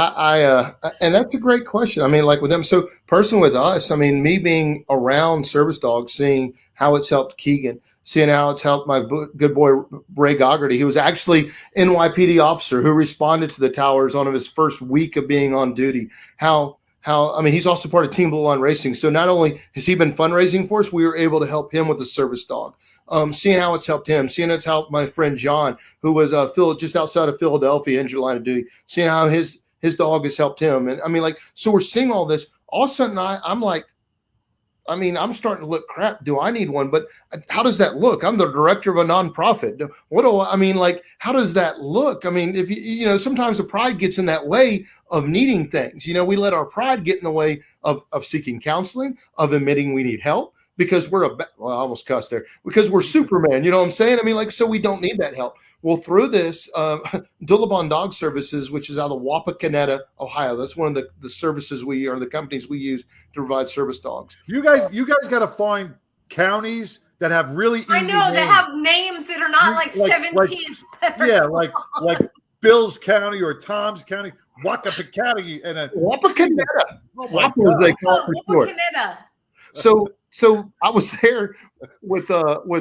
and that's a great question. I mean, like with them. So personally with us, I mean, me being around service dogs, seeing how it's helped Keegan, seeing how it's helped my good boy, Ray Goggerty, who was actually NYPD officer who responded to the towers on his first week of being on duty. I mean, he's also part of Team Blue Line Racing. So not only has he been fundraising for us, we were able to help him with the service dog. Seeing how it's helped him, seeing it's helped my friend John, who was just outside of Philadelphia, injured line of duty, seeing how his dog has helped him. And I mean, like, so we're seeing all this. All of a sudden, I'm like, I mean, I'm starting to look, crap, do I need one? But how does that look? I'm the director of a nonprofit. How does that look? I mean, if sometimes the pride gets in that way of needing things. We let our pride get in the way of seeking counseling, of admitting we need help, because I almost cussed there, because we're Superman, you know what I'm saying? I mean, like, so we don't need that help. Well, through this, Dillabon Dog Services, which is out of Wapakoneta, Ohio, that's one of the services the companies we use to provide service dogs. You guys got to find counties that have really easy names. That have names that are not like 17. Like Bill's County or Tom's County, Wapakoneta, and Wapakoneta. Wapa, they call it for short. So I was there with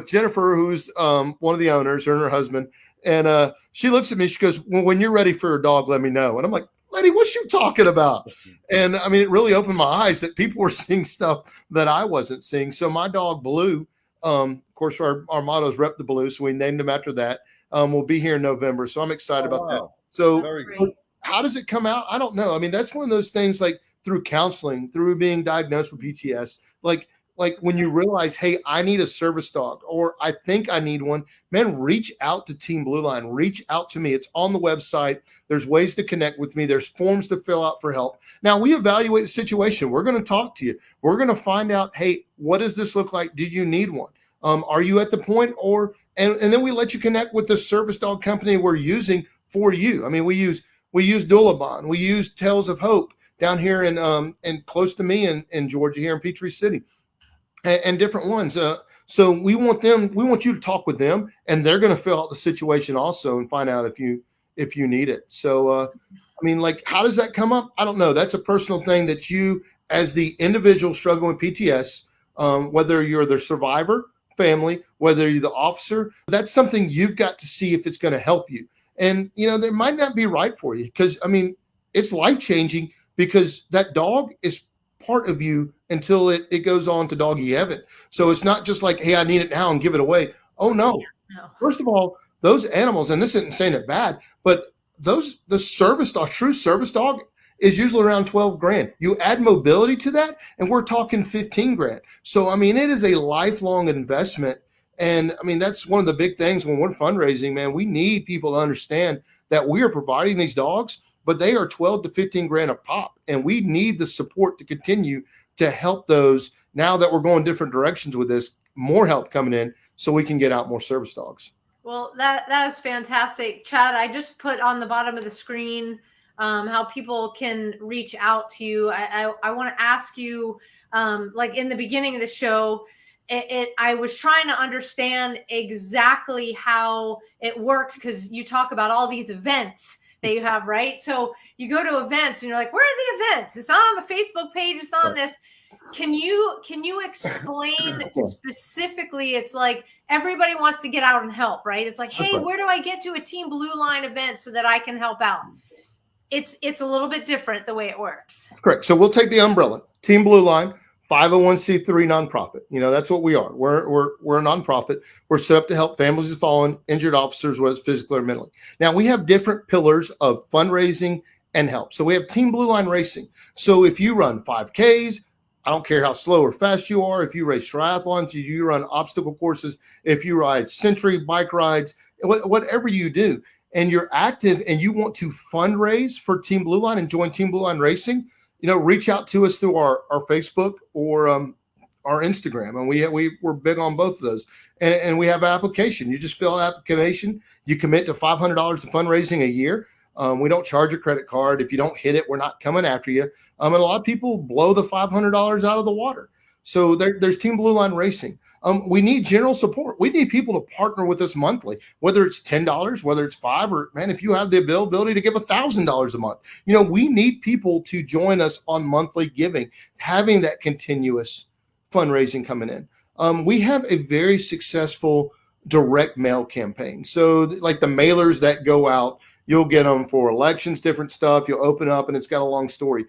Jennifer, who's one of the owners, her and her husband, and she looks at me. She goes, "Well, when you're ready for a dog, let me know." And I'm like, "Lady, what's you talking about?" And I mean, it really opened my eyes that people were seeing stuff that I wasn't seeing. So my dog Blue, of course, our motto is "Rep the Blue," so we named him after that. will be here in November. So I'm excited about that. Wow. So Very good. Great. how does it come out? I don't know. I mean, that's one of those things like through counseling, through being diagnosed with PTS, like when you realize, hey, I need a service dog, or I think I need one, man, reach out to Team Blue Line, reach out to me. It's on the website. There's ways to connect with me. There's forms to fill out for help. Now we evaluate the situation. We're going to talk to you. We're going to find out, hey, what does this look like? Do you need one? Are you at the point, and then we let you connect with the service dog company we're using for you. I mean, we use Dulabon. We use Tales of Hope down here in close to me in Georgia, here in Peachtree City, and different ones. So we want you to talk with them, and they're going to fill out the situation also and find out if you need it. So, I mean, like, how does that come up? I don't know. That's a personal thing that you, as the individual struggling with PTS, whether you're the survivor family, whether you're the officer, that's something you've got to see if it's going to help you. And, there might not be right for you because, I mean, it's life-changing because that dog is part of you until it goes on to doggy heaven. So it's not just like, hey, I need it now and give it away. Oh, no. No. First of all, those animals, and this isn't saying it bad, but the service dog, true service dog, is usually around 12 grand. You add mobility to that, and we're talking 15 grand. So, I mean, it is a lifelong investment. And I mean, that's one of the big things when we're fundraising, man. We need people to understand that we are providing these dogs, but they are 12 to 15 grand a pop. And we need the support to continue to help those. Now that we're going different directions with this, more help coming in so we can get out more service dogs. Well, that is fantastic. Chad, I just put on the bottom of the screen how people can reach out to you. I want to ask you, like in the beginning of the show, I was trying to understand exactly how it works because you talk about all these events that you have, right? So you go to events and you're like, where are the events? It's not on the Facebook page. It's not on this. Can you explain specifically? It's like everybody wants to get out and help, right? It's like, hey, where do I get to a Team Blue Line event so that I can help out? It's a little bit different the way it works. Correct. So we'll take the umbrella. Team Blue Line, 501c3 nonprofit. That's what we are. We're a nonprofit. We're set up to help families of fallen, injured officers, whether it's physically or mentally. Now we have different pillars of fundraising and help. So we have Team Blue Line Racing. So if you run 5Ks, I don't care how slow or fast you are. If you race triathlons, if you run obstacle courses, if you ride century bike rides, whatever you do, and you're active and you want to fundraise for Team Blue Line and join Team Blue Line Racing, reach out to us through our Facebook or our Instagram. And we're big on both of those. And we have an application. You just fill out an application. You commit to $500 to fundraising a year. We don't charge a credit card. If you don't hit it, we're not coming after you. And a lot of people blow the $500 out of the water. So there's Team Blue Line Racing. We need general support. We need people to partner with us monthly, whether it's $10, whether it's $5, or man, if you have the availability to give $1,000 a month, we need people to join us on monthly giving, having that continuous fundraising coming in. We have a very successful direct mail campaign. So like the mailers that go out, you'll get them for elections, different stuff. You'll open up and it's got a long story.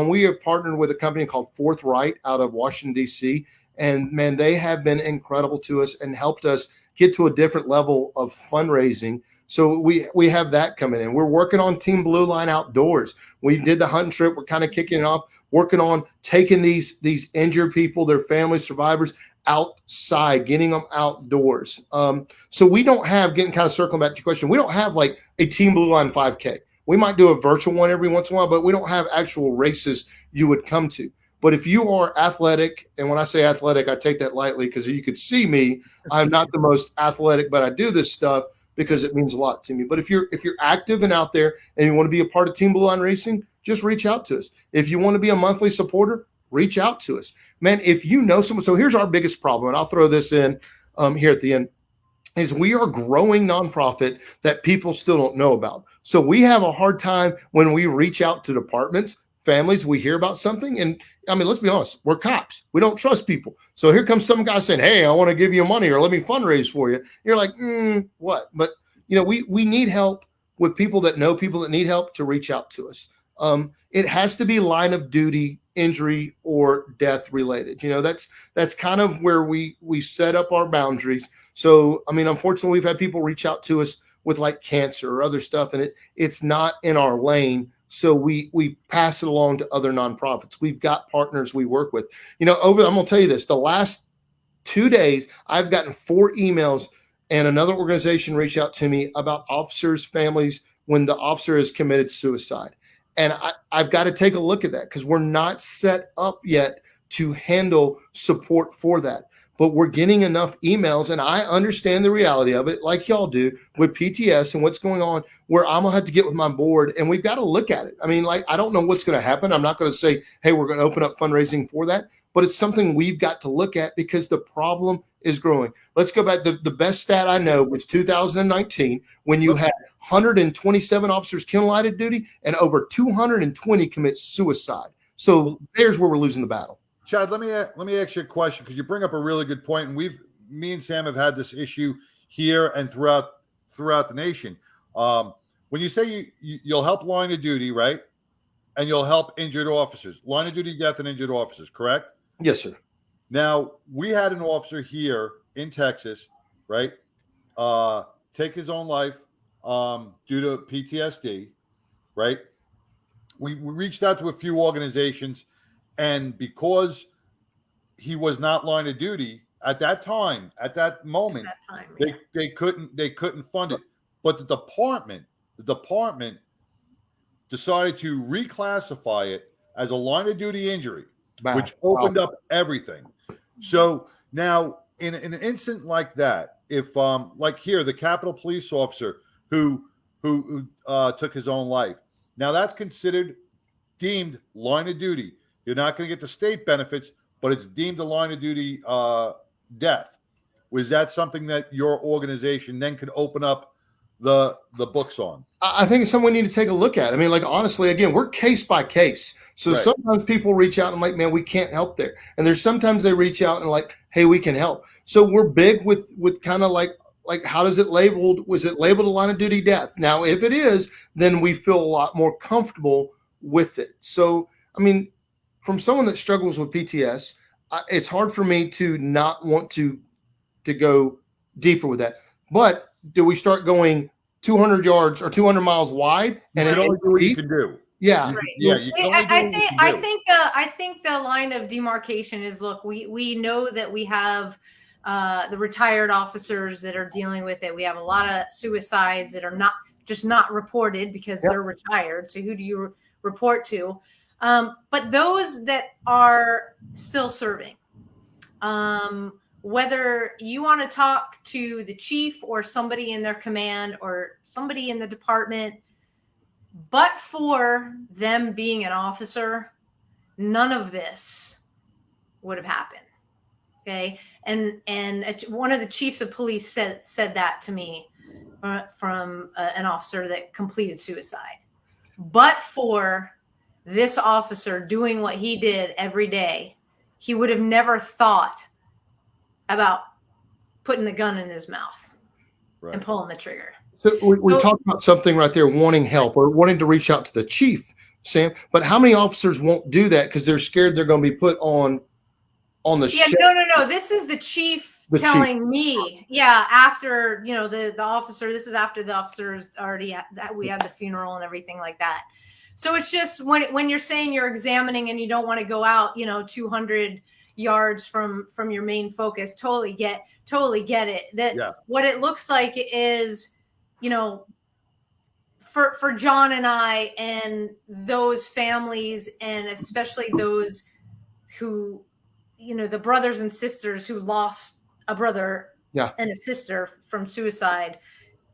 We have partnered with a company called Forthright out of Washington, D.C., and man, they have been incredible to us and helped us get to a different level of fundraising. So we have that coming in. We're working on Team Blue Line Outdoors. We did the hunting trip. We're kind of kicking it off, working on taking these injured people, their families, survivors outside, getting them outdoors. So we don't have, getting kind of circling back to your question, we don't have like a Team Blue Line 5K. We might do a virtual one every once in a while, but we don't have actual races you would come to. But if you are athletic, and when I say athletic, I take that lightly because you could see me. I'm not the most athletic, but I do this stuff because it means a lot to me. But if you're active and out there and you want to be a part of Team Blue Line Racing, just reach out to us. If you want to be a monthly supporter, reach out to us. Man, if you know someone, so here's our biggest problem, and I'll throw this in here at the end, is we are a growing nonprofit that people still don't know about. So we have a hard time when we reach out to departments, families, we hear about something. And I mean, let's be honest, we're cops. We don't trust people. So here comes some guy saying, hey, I want to give you money or let me fundraise for you. You're like, what? But, we need help with people that know people that need help to reach out to us. It has to be line of duty, injury, or death related. That's kind of where we set up our boundaries. So, I mean, unfortunately, we've had people reach out to us with like cancer or other stuff, and it's not in our lane. So we pass it along to other nonprofits. We've got partners we work with. I'm going to tell you this, the last 2 days, I've gotten 4 emails, and another organization reached out to me about officers' families when the officer has committed suicide. And I've got to take a look at that because we're not set up yet to handle support for that. But we're getting enough emails, and I understand the reality of it, like y'all do with PTS and what's going on, where I'm going to have to get with my board, and we've got to look at it. I mean, like, I don't know what's going to happen. I'm not going to say, hey, we're going to open up fundraising for that, but it's something we've got to look at because the problem is growing. Let's go back. The best stat I know was 2019 when you had 127 officers kill line of duty and over 220 commit suicide. So there's where we're losing the battle. Chad, let me ask you a question because you bring up a really good point, and me and Sam have had this issue here and throughout the nation. When you say you'll help line of duty, right, and you'll help injured officers, line of duty death and injured officers, correct? Yes, sir. Now we had an officer here in Texas, right, take his own life due to PTSD, right? We reached out to a few organizations. And because he was not line of duty at that time, at that moment, yeah. they couldn't fund it. But the department decided to reclassify it as a line of duty injury, which opened up everything. So now in an incident like that, if like here, the Capitol police officer who took his own life, now that's considered deemed line of duty. You're not going to get the state benefits, but it's deemed a line of duty death. Was that something that your organization then could open up the books on? I think it's something we need to take a look at. I mean, like, honestly, again, we're case by case. So right. Sometimes people reach out and like, man, we can't help there. And there's sometimes they reach out and like, hey, we can help. So we're big with kind of like how does it labeled? Was it labeled a line of duty death? Now, if it is, then we feel a lot more comfortable with it. So, I mean, from someone that struggles with PTS, it's hard for me to not want to go deeper with that. But do we start going 200 yards or 200 miles wide? And it only do what you can do. Yeah, right. Yeah. You can only do I think the line of demarcation is: look, we know that we have the retired officers that are dealing with it. We have a lot of suicides that are not reported because they're retired. So who do you report to? But those that are still serving, whether you want to talk to the chief or somebody in their command or somebody in the department, but for them being an officer, none of this would have happened. Okay. And one of the chiefs of police said that to me from an officer that completed suicide. But for this officer doing what he did every day, he would have never thought about putting the gun in his mouth and pulling the trigger. So we talked about something right there, wanting help or wanting to reach out to the chief, Sam. But how many officers won't do that because they're scared they're going to be put on the show? No. This is the chief telling me. Yeah, after the officer. This is after the officers already that we had the funeral and everything like that. So it's just when you're saying you're examining and you don't want to go out, 200 yards from your main focus. Totally get it. What it looks like is, for John and I and those families, and especially those who, the brothers and sisters who lost a brother and a sister from suicide,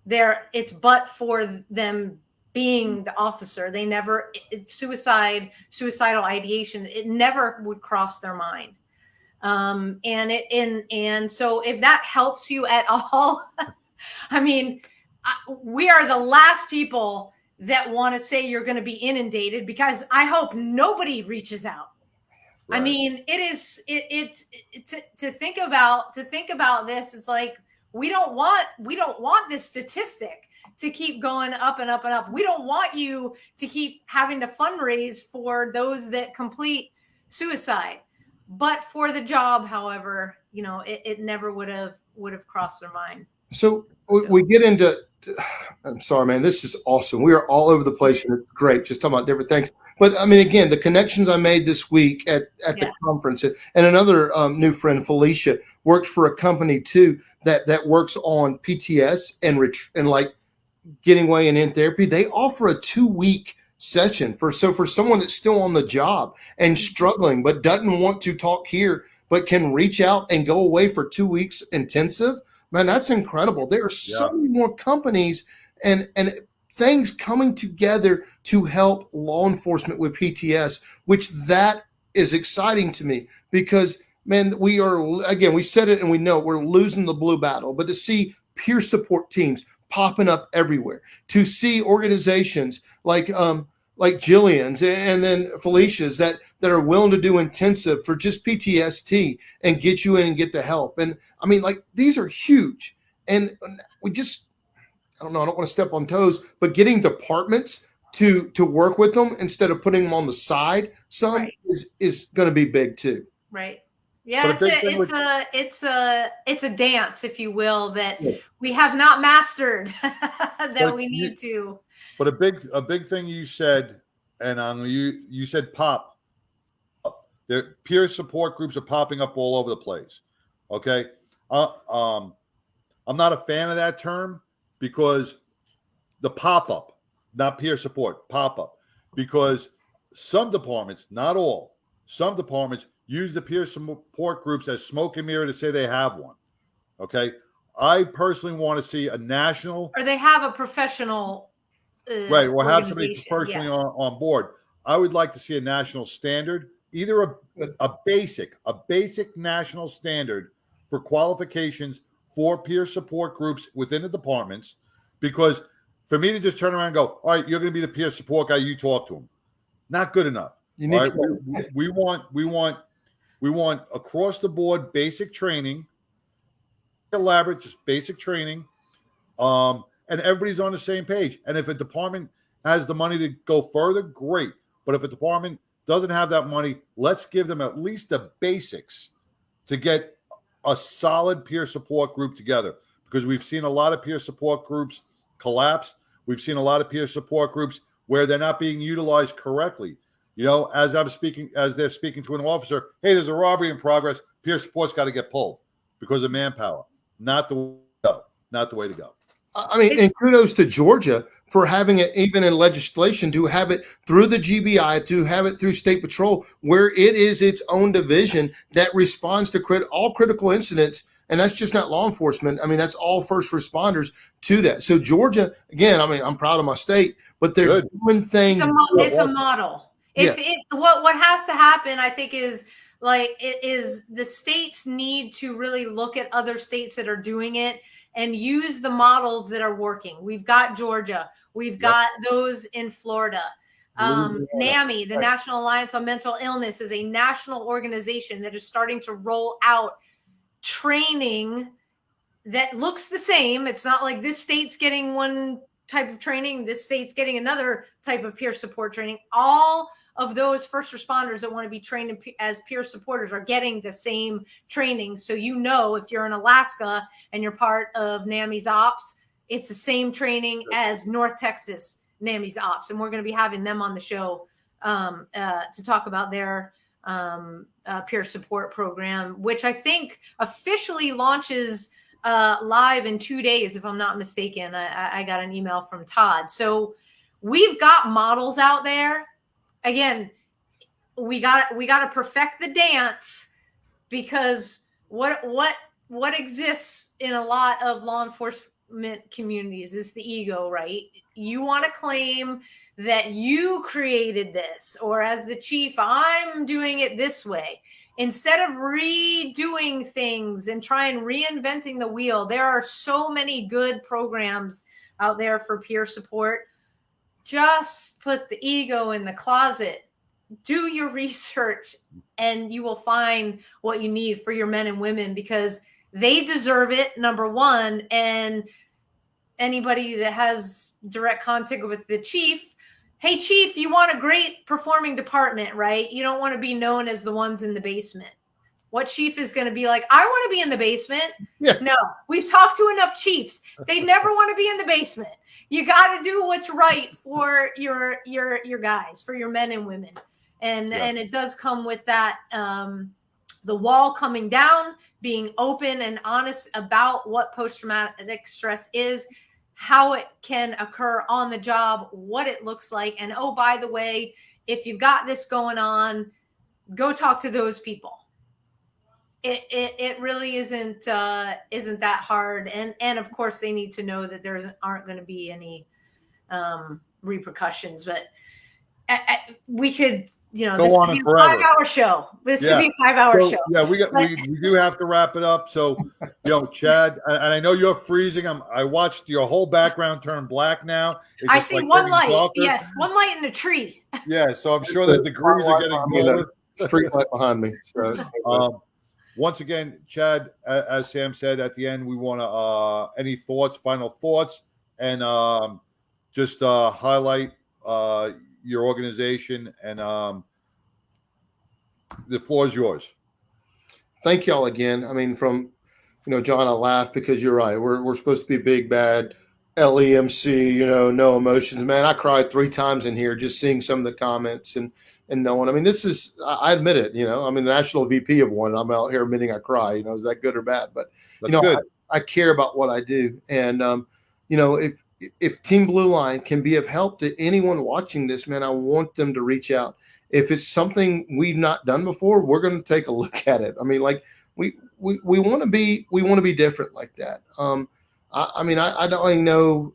it's for them being the officer. They never suicidal ideation. It never would cross their mind. And so if that helps you at all, I mean, we are the last people that want to say you're going to be inundated, because I hope nobody reaches out. Right. I mean, to think about this. It's like, we don't want this statistic to keep going up and up and up. We don't want you to keep having to fundraise for those that complete suicide. But for the job, however, it never would have crossed their mind. So we get into I'm sorry, man. This is awesome. We are all over the place, and it's great. Just talking about different things. But I mean, again, the connections I made this week at the conference, and another new friend, Felicia, works for a company too that works on PTS and like getting away and in therapy. They offer a 2-week session for someone that's still on the job and struggling, but doesn't want to talk here, but can reach out and go away for 2 weeks intensive. Man, that's incredible. There are so many more companies and things coming together to help law enforcement with PTS, which that is exciting to me because, man, we are, again, we said it and we know we're losing the blue battle, but to see peer support teams popping up everywhere, to see organizations like Jillian's and then Felicia's that are willing to do intensive for just PTSD and get you in and get the help. And I mean, like, these are huge. And we just, I don't know, I don't want to step on toes, but getting departments to work with them instead of putting them on the side is going to be big too. Right. Yeah, it's a dance, if you will, that we have not mastered that we need to. But a big thing you said, and you said pop. Their peer support groups are popping up all over the place. Okay, I'm not a fan of that term because the pop up, not peer support, pop up, because some departments, not all, some departments use the peer support groups as smoke and mirror to say they have one. Okay, I personally want to see a national, or they have a professional, right, or have somebody personally on board. I would like to see a national standard, either a basic national standard for qualifications for peer support groups within the departments, because for me to just turn around and go, all right, you're going to be the peer support guy, you talk to them, not good enough. You need we want across the board basic training, elaborate, just basic training, and everybody's on the same page. And if a department has the money to go further, great. But if a department doesn't have that money, let's give them at least the basics to get a solid peer support group together, because we've seen a lot of peer support groups collapse. We've seen a lot of peer support groups where they're not being utilized correctly. You know, as they're speaking to an officer, hey, there's a robbery in progress. Peer support's got to get pulled because of manpower. Not the way to go. Not the way to go. I mean, and kudos to Georgia for having it even in legislation, to have it through the GBI, to have it through State Patrol, where it is its own division that responds to all critical incidents. And that's just not law enforcement. I mean, that's all first responders to that. So Georgia, again, I mean, I'm proud of my state, but they're doing things. It's a model. What has to happen, I think, is the states need to really look at other states that are doing it and use the models that are working. We've got Georgia. We've got those in Florida. NAMI, the National Alliance on Mental Illness, is a national organization that is starting to roll out training that looks the same. It's not like this state's getting one type of training, this state's getting another type of peer support training. All of those first responders that want to be trained as peer supporters are getting the same training. So, you know, if you're in Alaska and you're part of NAMI's ops, it's the same training as North Texas NAMI's ops. And we're going to be having them on the show to talk about their peer support program, which I think officially launches live in 2 days, if I'm not mistaken. I got an email from Todd. So we've got models out there. Again, we got to perfect the dance, because what exists in a lot of law enforcement communities is the ego, right? You want to claim that you created this, or as the chief, I'm doing it this way. Instead of redoing things and reinventing the wheel, there are so many good programs out there for peer support. Just put the ego in the closet, do your research, and you will find what you need for your men and women, because they deserve it, number one. And anybody that has direct contact with the chief, hey, chief, you want a great performing department, right? You don't want to be known as the ones in the basement. What chief is going to be like, I want to be in the basement? Yeah. No, we've talked to enough chiefs. They never want to be in the basement. You got to do what's right for your guys, for your men and women. And it does come with that, the wall coming down, being open and honest about what post-traumatic stress is, how it can occur on the job, what it looks like. And oh, by the way, if you've got this going on, go talk to those people. It really isn't that hard. And of course they need to know that there aren't going to be any repercussions, but we could, this could be a 5-hour show. This could be a 5-hour show. Yeah, we do have to wrap it up. So, Chad, and I know you're freezing. I watched your whole background turn black now. I see one light. Darker. Yes, one light in a tree. Yeah, so I'm sure the degrees are getting colder. Street light behind me. So. Once again, Chad, as Sam said at the end, we want to any final thoughts, and just highlight your organization, and the floor is yours. Thank y'all again. I mean, from John, I laugh because you're right. We're supposed to be big bad LEMC, no emotions. Man, I cried 3 times in here just seeing some of the comments and knowing. I mean, this is, I admit it, I'm the national VP of one. I'm out here admitting I cry. Is that good or bad? But, good. I care about what I do. And, if Team Blue Line can be of help to anyone watching this, man, I want them to reach out. If it's something we've not done before, we're going to take a look at it. I mean, like we want to be different like that. I don't even know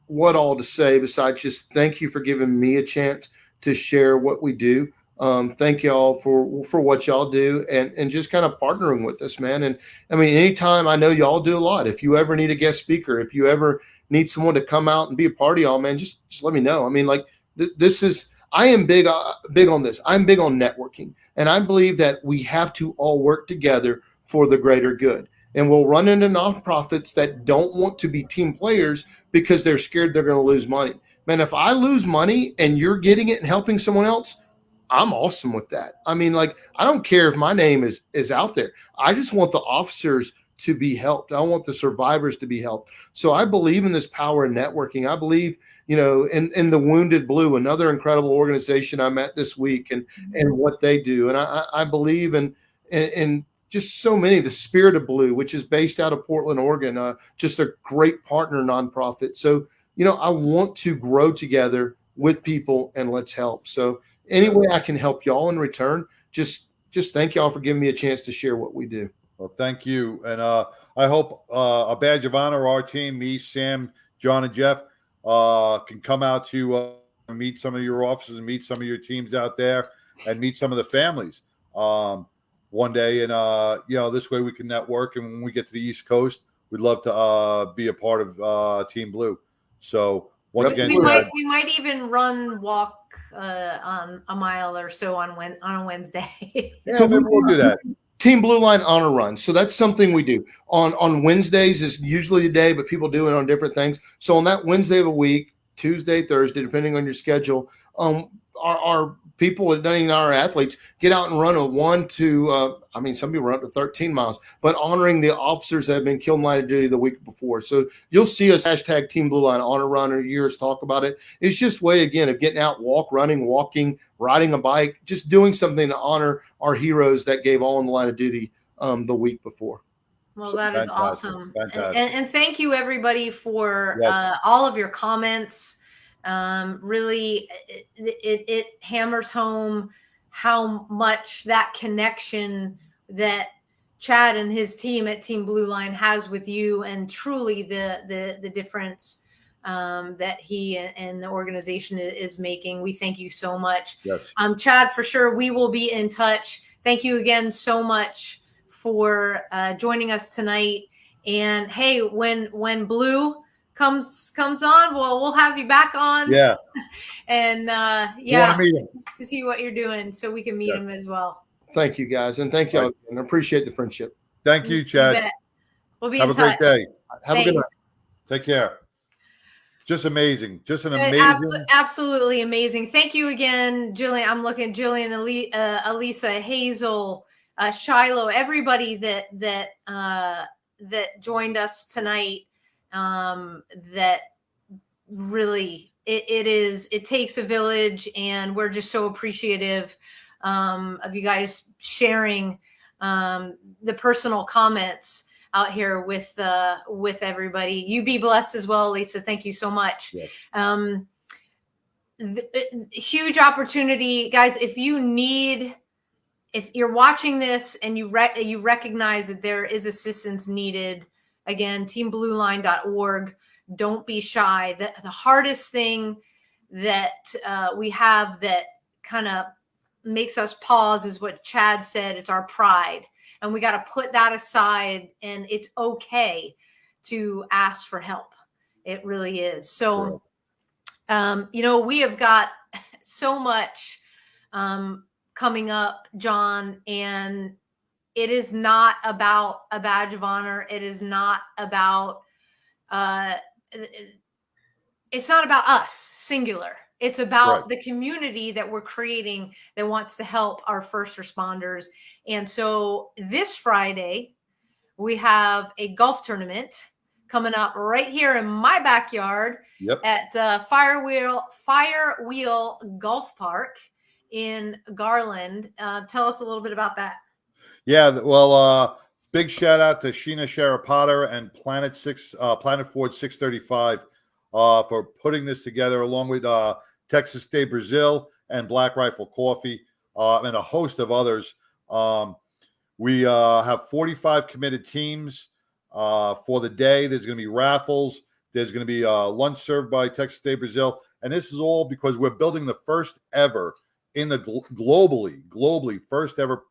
what all to say besides just thank you for giving me a chance to share what we do. Thank y'all for what y'all do and just kind of partnering with us, man. And I mean, anytime, I know y'all do a lot. If you ever need a guest speaker, if you ever need someone to come out and be a part of y'all, man, just let me know. I mean, like this is, I am big on this. I'm big on networking, and I believe that we have to all work together for the greater good. And we'll run into nonprofits that don't want to be team players because they're scared they're going to lose money. Man, if I lose money and you're getting it and helping someone else, I'm awesome with that. I mean, like, I don't care if my name is out there. I just want the officers to be helped. I want the survivors to be helped. So I believe in this power of networking. I believe, in the Wounded Blue, another incredible organization I met this week, and what they do. And I believe in just so many, the Spirit of Blue, which is based out of Portland, Oregon, just a great partner nonprofit. So, I want to grow together with people, and let's help. So any way I can help y'all in return, just thank y'all for giving me a chance to share what we do. Well, thank you. And I hope a badge of honor, our team, me, Sam, John, and Jeff, can come out to meet some of your officers and meet some of your teams out there and meet some of the families one day. And, this way we can network. And when we get to the East Coast, we'd love to be a part of Team Blue. So once again, we might even walk on a mile or so on a Wednesday. Yeah, maybe we'll do that. Team Blue Line Honor Run. So that's something we do on Wednesdays is usually the day, but people do it on different things. So on that Wednesday of a week, Tuesday, Thursday, depending on your schedule, our people, our athletes, get out and run a 1 to, some people run up to 13 miles, but honoring the officers that have been killed in line of duty the week before. So you'll see us hashtag Team Blue Line Honor Run, or years talk about it. It's just a way, again, of getting out, walking, riding a bike, just doing something to honor our heroes that gave all in the line of duty the week before. Well, that is awesome. Fantastic. And thank you, everybody, for all of your comments. Really, it hammers home how much that connection that Chad and his team at Team Blue Line has with you, and truly the difference that he and the organization is making. We thank you so much. Yes. Chad, for sure, we will be in touch. Thank you again so much for joining us tonight. And hey, when Blue comes on, we'll have you back on. Yeah. And to see what you're doing, so we can meet him as well. Thank you, guys, and thank y'all. And I appreciate the friendship. Thank you, Chad. We'll be have in a touch. great day. Have a good night. Take care. Just amazing. Just an amazing. Absolutely amazing. Thank you again, Jillian. I'm looking at Jillian, Elisa, Hazel, Shiloh, everybody that joined us tonight. That really, it takes a village, and we're just so appreciative of you guys sharing the personal comments out here with everybody. You be blessed as well, Lisa. Thank you so much. Yes. Huge opportunity, guys. If you're watching this and you recognize that there is assistance needed, again, teamblueline.org. Don't be shy. The hardest thing that we have that kind of makes us pause is what Chad said. It's our pride. And we got to put that aside, and it's okay to ask for help. It really is. So, we have got so much coming up, John, and it is not about a badge of honor. It is not about, it's not about us, singular. It's about the community that we're creating that wants to help our first responders. And so this Friday, we have a golf tournament coming up right here in my backyard at Firewheel Golf Park in Garland. Tell us a little bit about that. Yeah, well, big shout out to Sheena Sharapotter and Planet Ford 635 for putting this together, along with Texas State Brazil and Black Rifle Coffee and a host of others. We have 45 committed teams for the day. There's going to be raffles. There's going to be lunch served by Texas State Brazil. And this is all because we're building the first ever in the globally first ever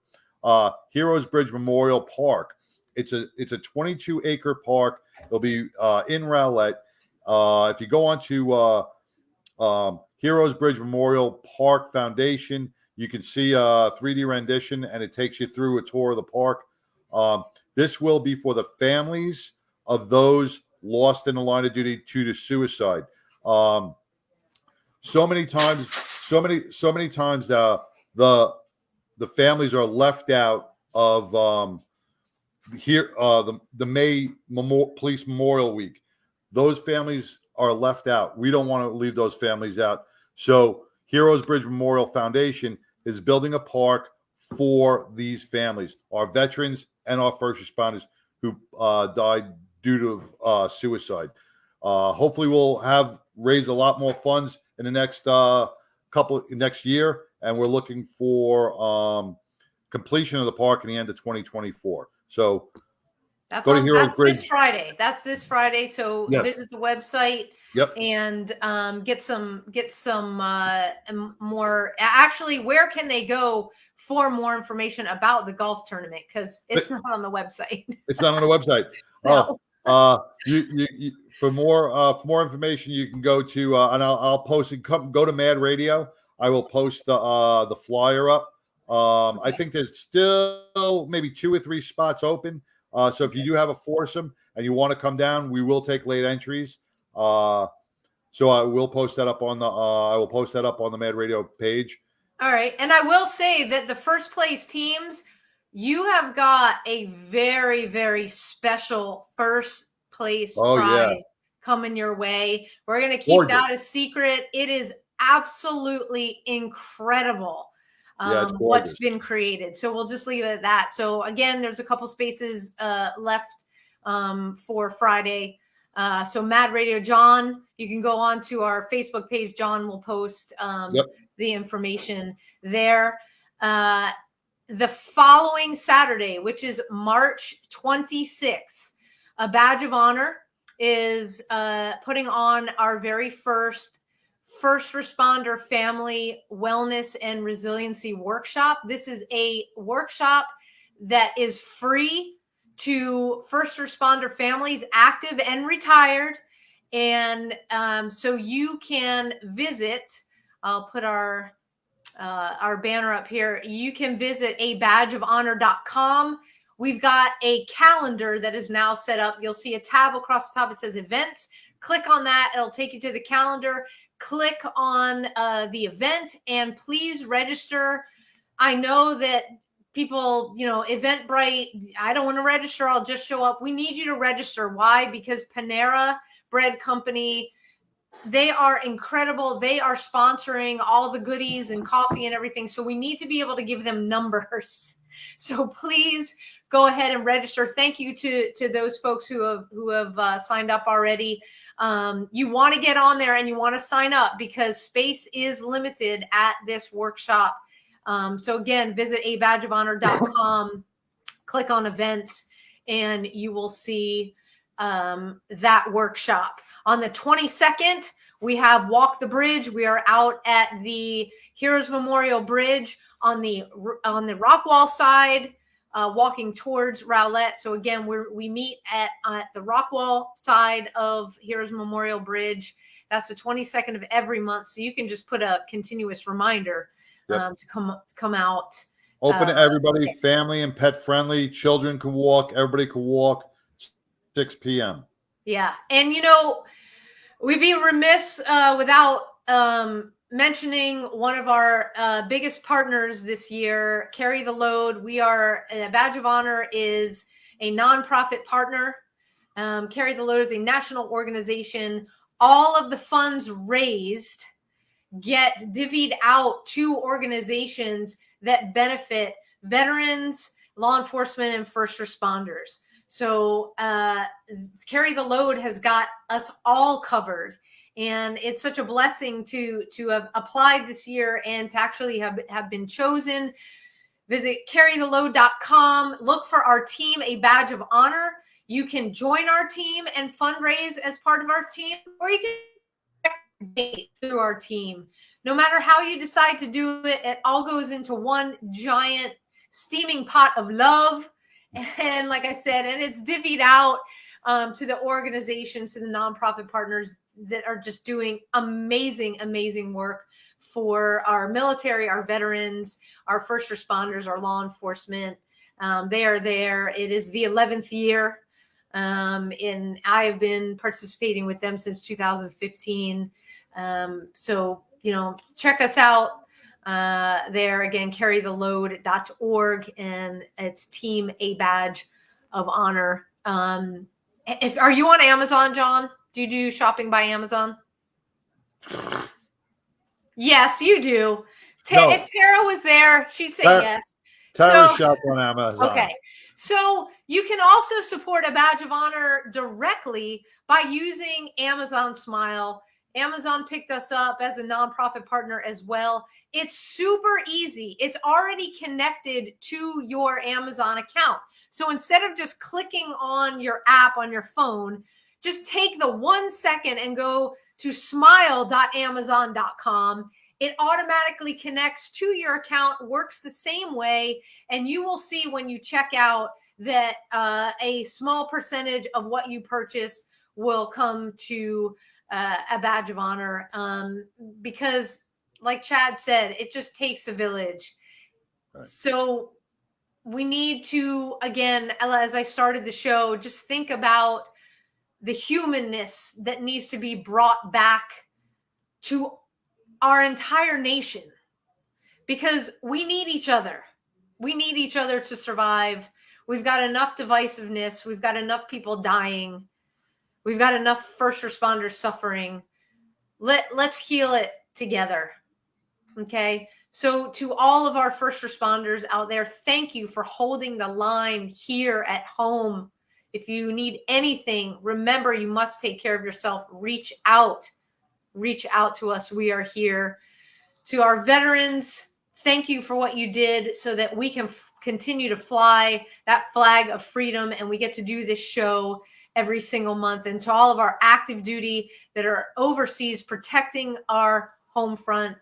Heroes Bridge Memorial Park. It's a 22-acre park. It'll be in Rowlett. If you go on to Heroes Bridge Memorial Park Foundation, you can see a 3D rendition, and it takes you through a tour of the park. This will be for the families of those lost in the line of duty due to suicide. So many times, the families are left out of the May Police Memorial Week. Those families are left out. We don't want to leave those families out. So Heroes Bridge Memorial Foundation is building a park for these families, our veterans and our first responders who died due to suicide. Hopefully we'll raise a lot more funds in the next next year, and we're looking for completion of the park in the end of 2024. So that's go to Heroes Bridge. This Friday. That's this Friday. So visit the website. And get some more. Actually, where can they go for more information about the golf tournament? Because it's not on the website. It's not on the website. No. You for more information, you can go to and I'll post it. Go to Mad Radio. I will post the flyer up. I think there's still maybe 2 or 3 spots open. So if you do have a foursome and you want to come down, we will take late entries. So I will post that up on the Mad Radio page. All right. And I will say that the first place teams, you have got a very, very special first place prize coming your way. We're going to keep that a secret. It is absolutely incredible. What's been created. So we'll just leave it at that. So again, there's a couple spaces left for Friday. So Mad Radio John, you can go on to our Facebook page. John will post the information there. The following Saturday, which is March 26th, a Badge of Honor is putting on our very first responder family wellness and resiliency workshop. This is a workshop that is free to first responder families, active and retired. And so you can visit, I'll put our banner up here. You can visit abadgeofhonor.com. We've got a calendar that is now set up. You'll see a tab across the top. It says events. Click on that. It'll take you to the calendar. Click on the event and please register. I know that people, Eventbrite, I don't want to register, I'll just show up. We need you to register. Why? Because Panera Bread Company, they are incredible. They are sponsoring all the goodies and coffee and everything. So we need to be able to give them numbers. So please go ahead and register. Thank you to those folks who have signed up already. You want to get on there and you want to sign up because space is limited at this workshop. So again, visit abadgeofhonor.com, click on events, and you will see that workshop. On the 22nd, we have Walk the Bridge. We are out at the Heroes Memorial Bridge on the Rockwall side, walking towards Rowlett. So again, we meet at the Rockwall side of Heroes Memorial Bridge. That's the 22nd of every month. So you can just put a continuous reminder to come out. Open to everybody, family and pet friendly. Children can walk. Everybody can walk. 6 p.m. Yeah. And, we'd be remiss without mentioning one of our biggest partners this year, Carry the Load. We are, Badge of Honor is a nonprofit partner. Carry the Load is a national organization. All of the funds raised get divvied out to organizations that benefit veterans, law enforcement, and first responders. So Carry the Load has got us all covered. And it's such a blessing to have applied this year and to actually have been chosen. Visit carrytheload.com. Look for our team, A Badge of Honor. You can join our team and fundraise as part of our team, or you can through our team. No matter how you decide to do it, it all goes into one giant steaming pot of love. And like I said, and it's divvied out to the organizations, to the nonprofit partners that are just doing amazing, amazing work for our military, our veterans, our first responders, our law enforcement. They are there. It is the 11th year. And I have been participating with them since 2015. So, check us out. There again, carrytheload.org, and it's Team A Badge of Honor. Are you on Amazon, John? Do you do shopping by Amazon? Yes, you do. No. If Tara was there, she'd say yes. Tara shops on Amazon. Okay. So you can also support A Badge of Honor directly by using Amazon Smile. Amazon picked us up as a nonprofit partner as well. It's super easy. It's already connected to your Amazon account. So instead of just clicking on your app on your phone, just take the 1 second and go to smile.amazon.com. It automatically connects to your account, works the same way, and you will see when you check out that a small percentage of what you purchase will come to A Badge of Honor, because like Chad said, it just takes a village. Right. So we need to, again, as I started the show, just think about the humanness that needs to be brought back to our entire nation, because we need each other. We need each other to survive. We've got enough divisiveness. We've got enough people dying. We've got enough first responders suffering. Let's heal it together. Okay. So to all of our first responders out there, thank you for holding the line here at home. If you need anything, remember, you must take care of yourself. Reach out to us. We are here. To our veterans, thank you for what you did so that we can continue to fly that flag of freedom, and we get to do this show every single month. And to all of our active duty that are overseas protecting our home front,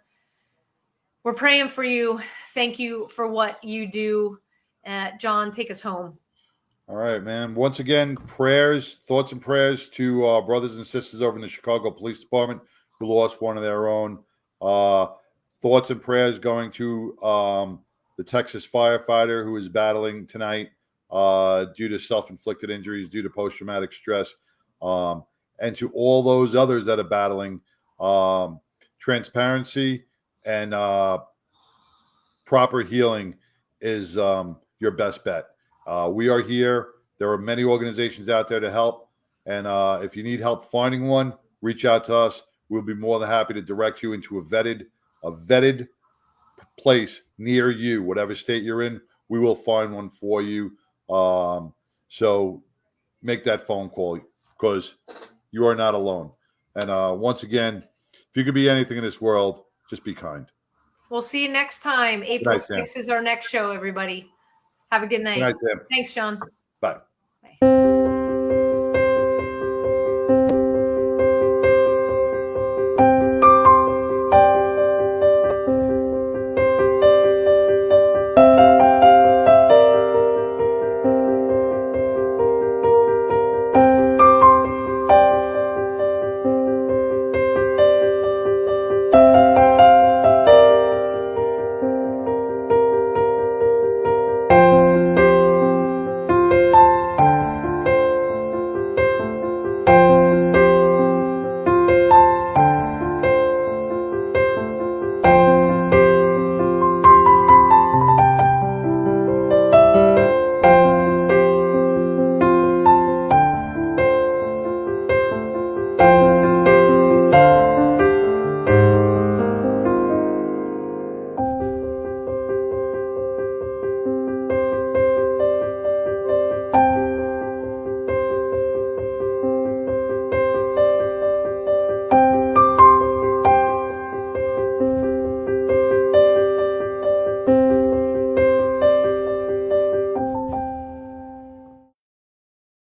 we're praying for you. Thank you for what you do. John, take us home. All right, man. Once again, thoughts and prayers to our brothers and sisters over in the Chicago Police Department who lost one of their own. Thoughts and prayers going to the Texas firefighter who is battling tonight due to self-inflicted injuries, due to post-traumatic stress, and to all those others that are battling. Transparency and proper healing is your best bet. We are here. There are many organizations out there to help. And if you need help finding one, reach out to us. We'll be more than happy to direct you into a vetted place near you, whatever state you're in. We will find one for you. So make that phone call because you are not alone. And once again, if you could be anything in this world, just be kind. We'll see you next time. April night, Sam. 6th is our next show, everybody. Have a good night. Good night, Sam. Thanks, John. Bye. Bye.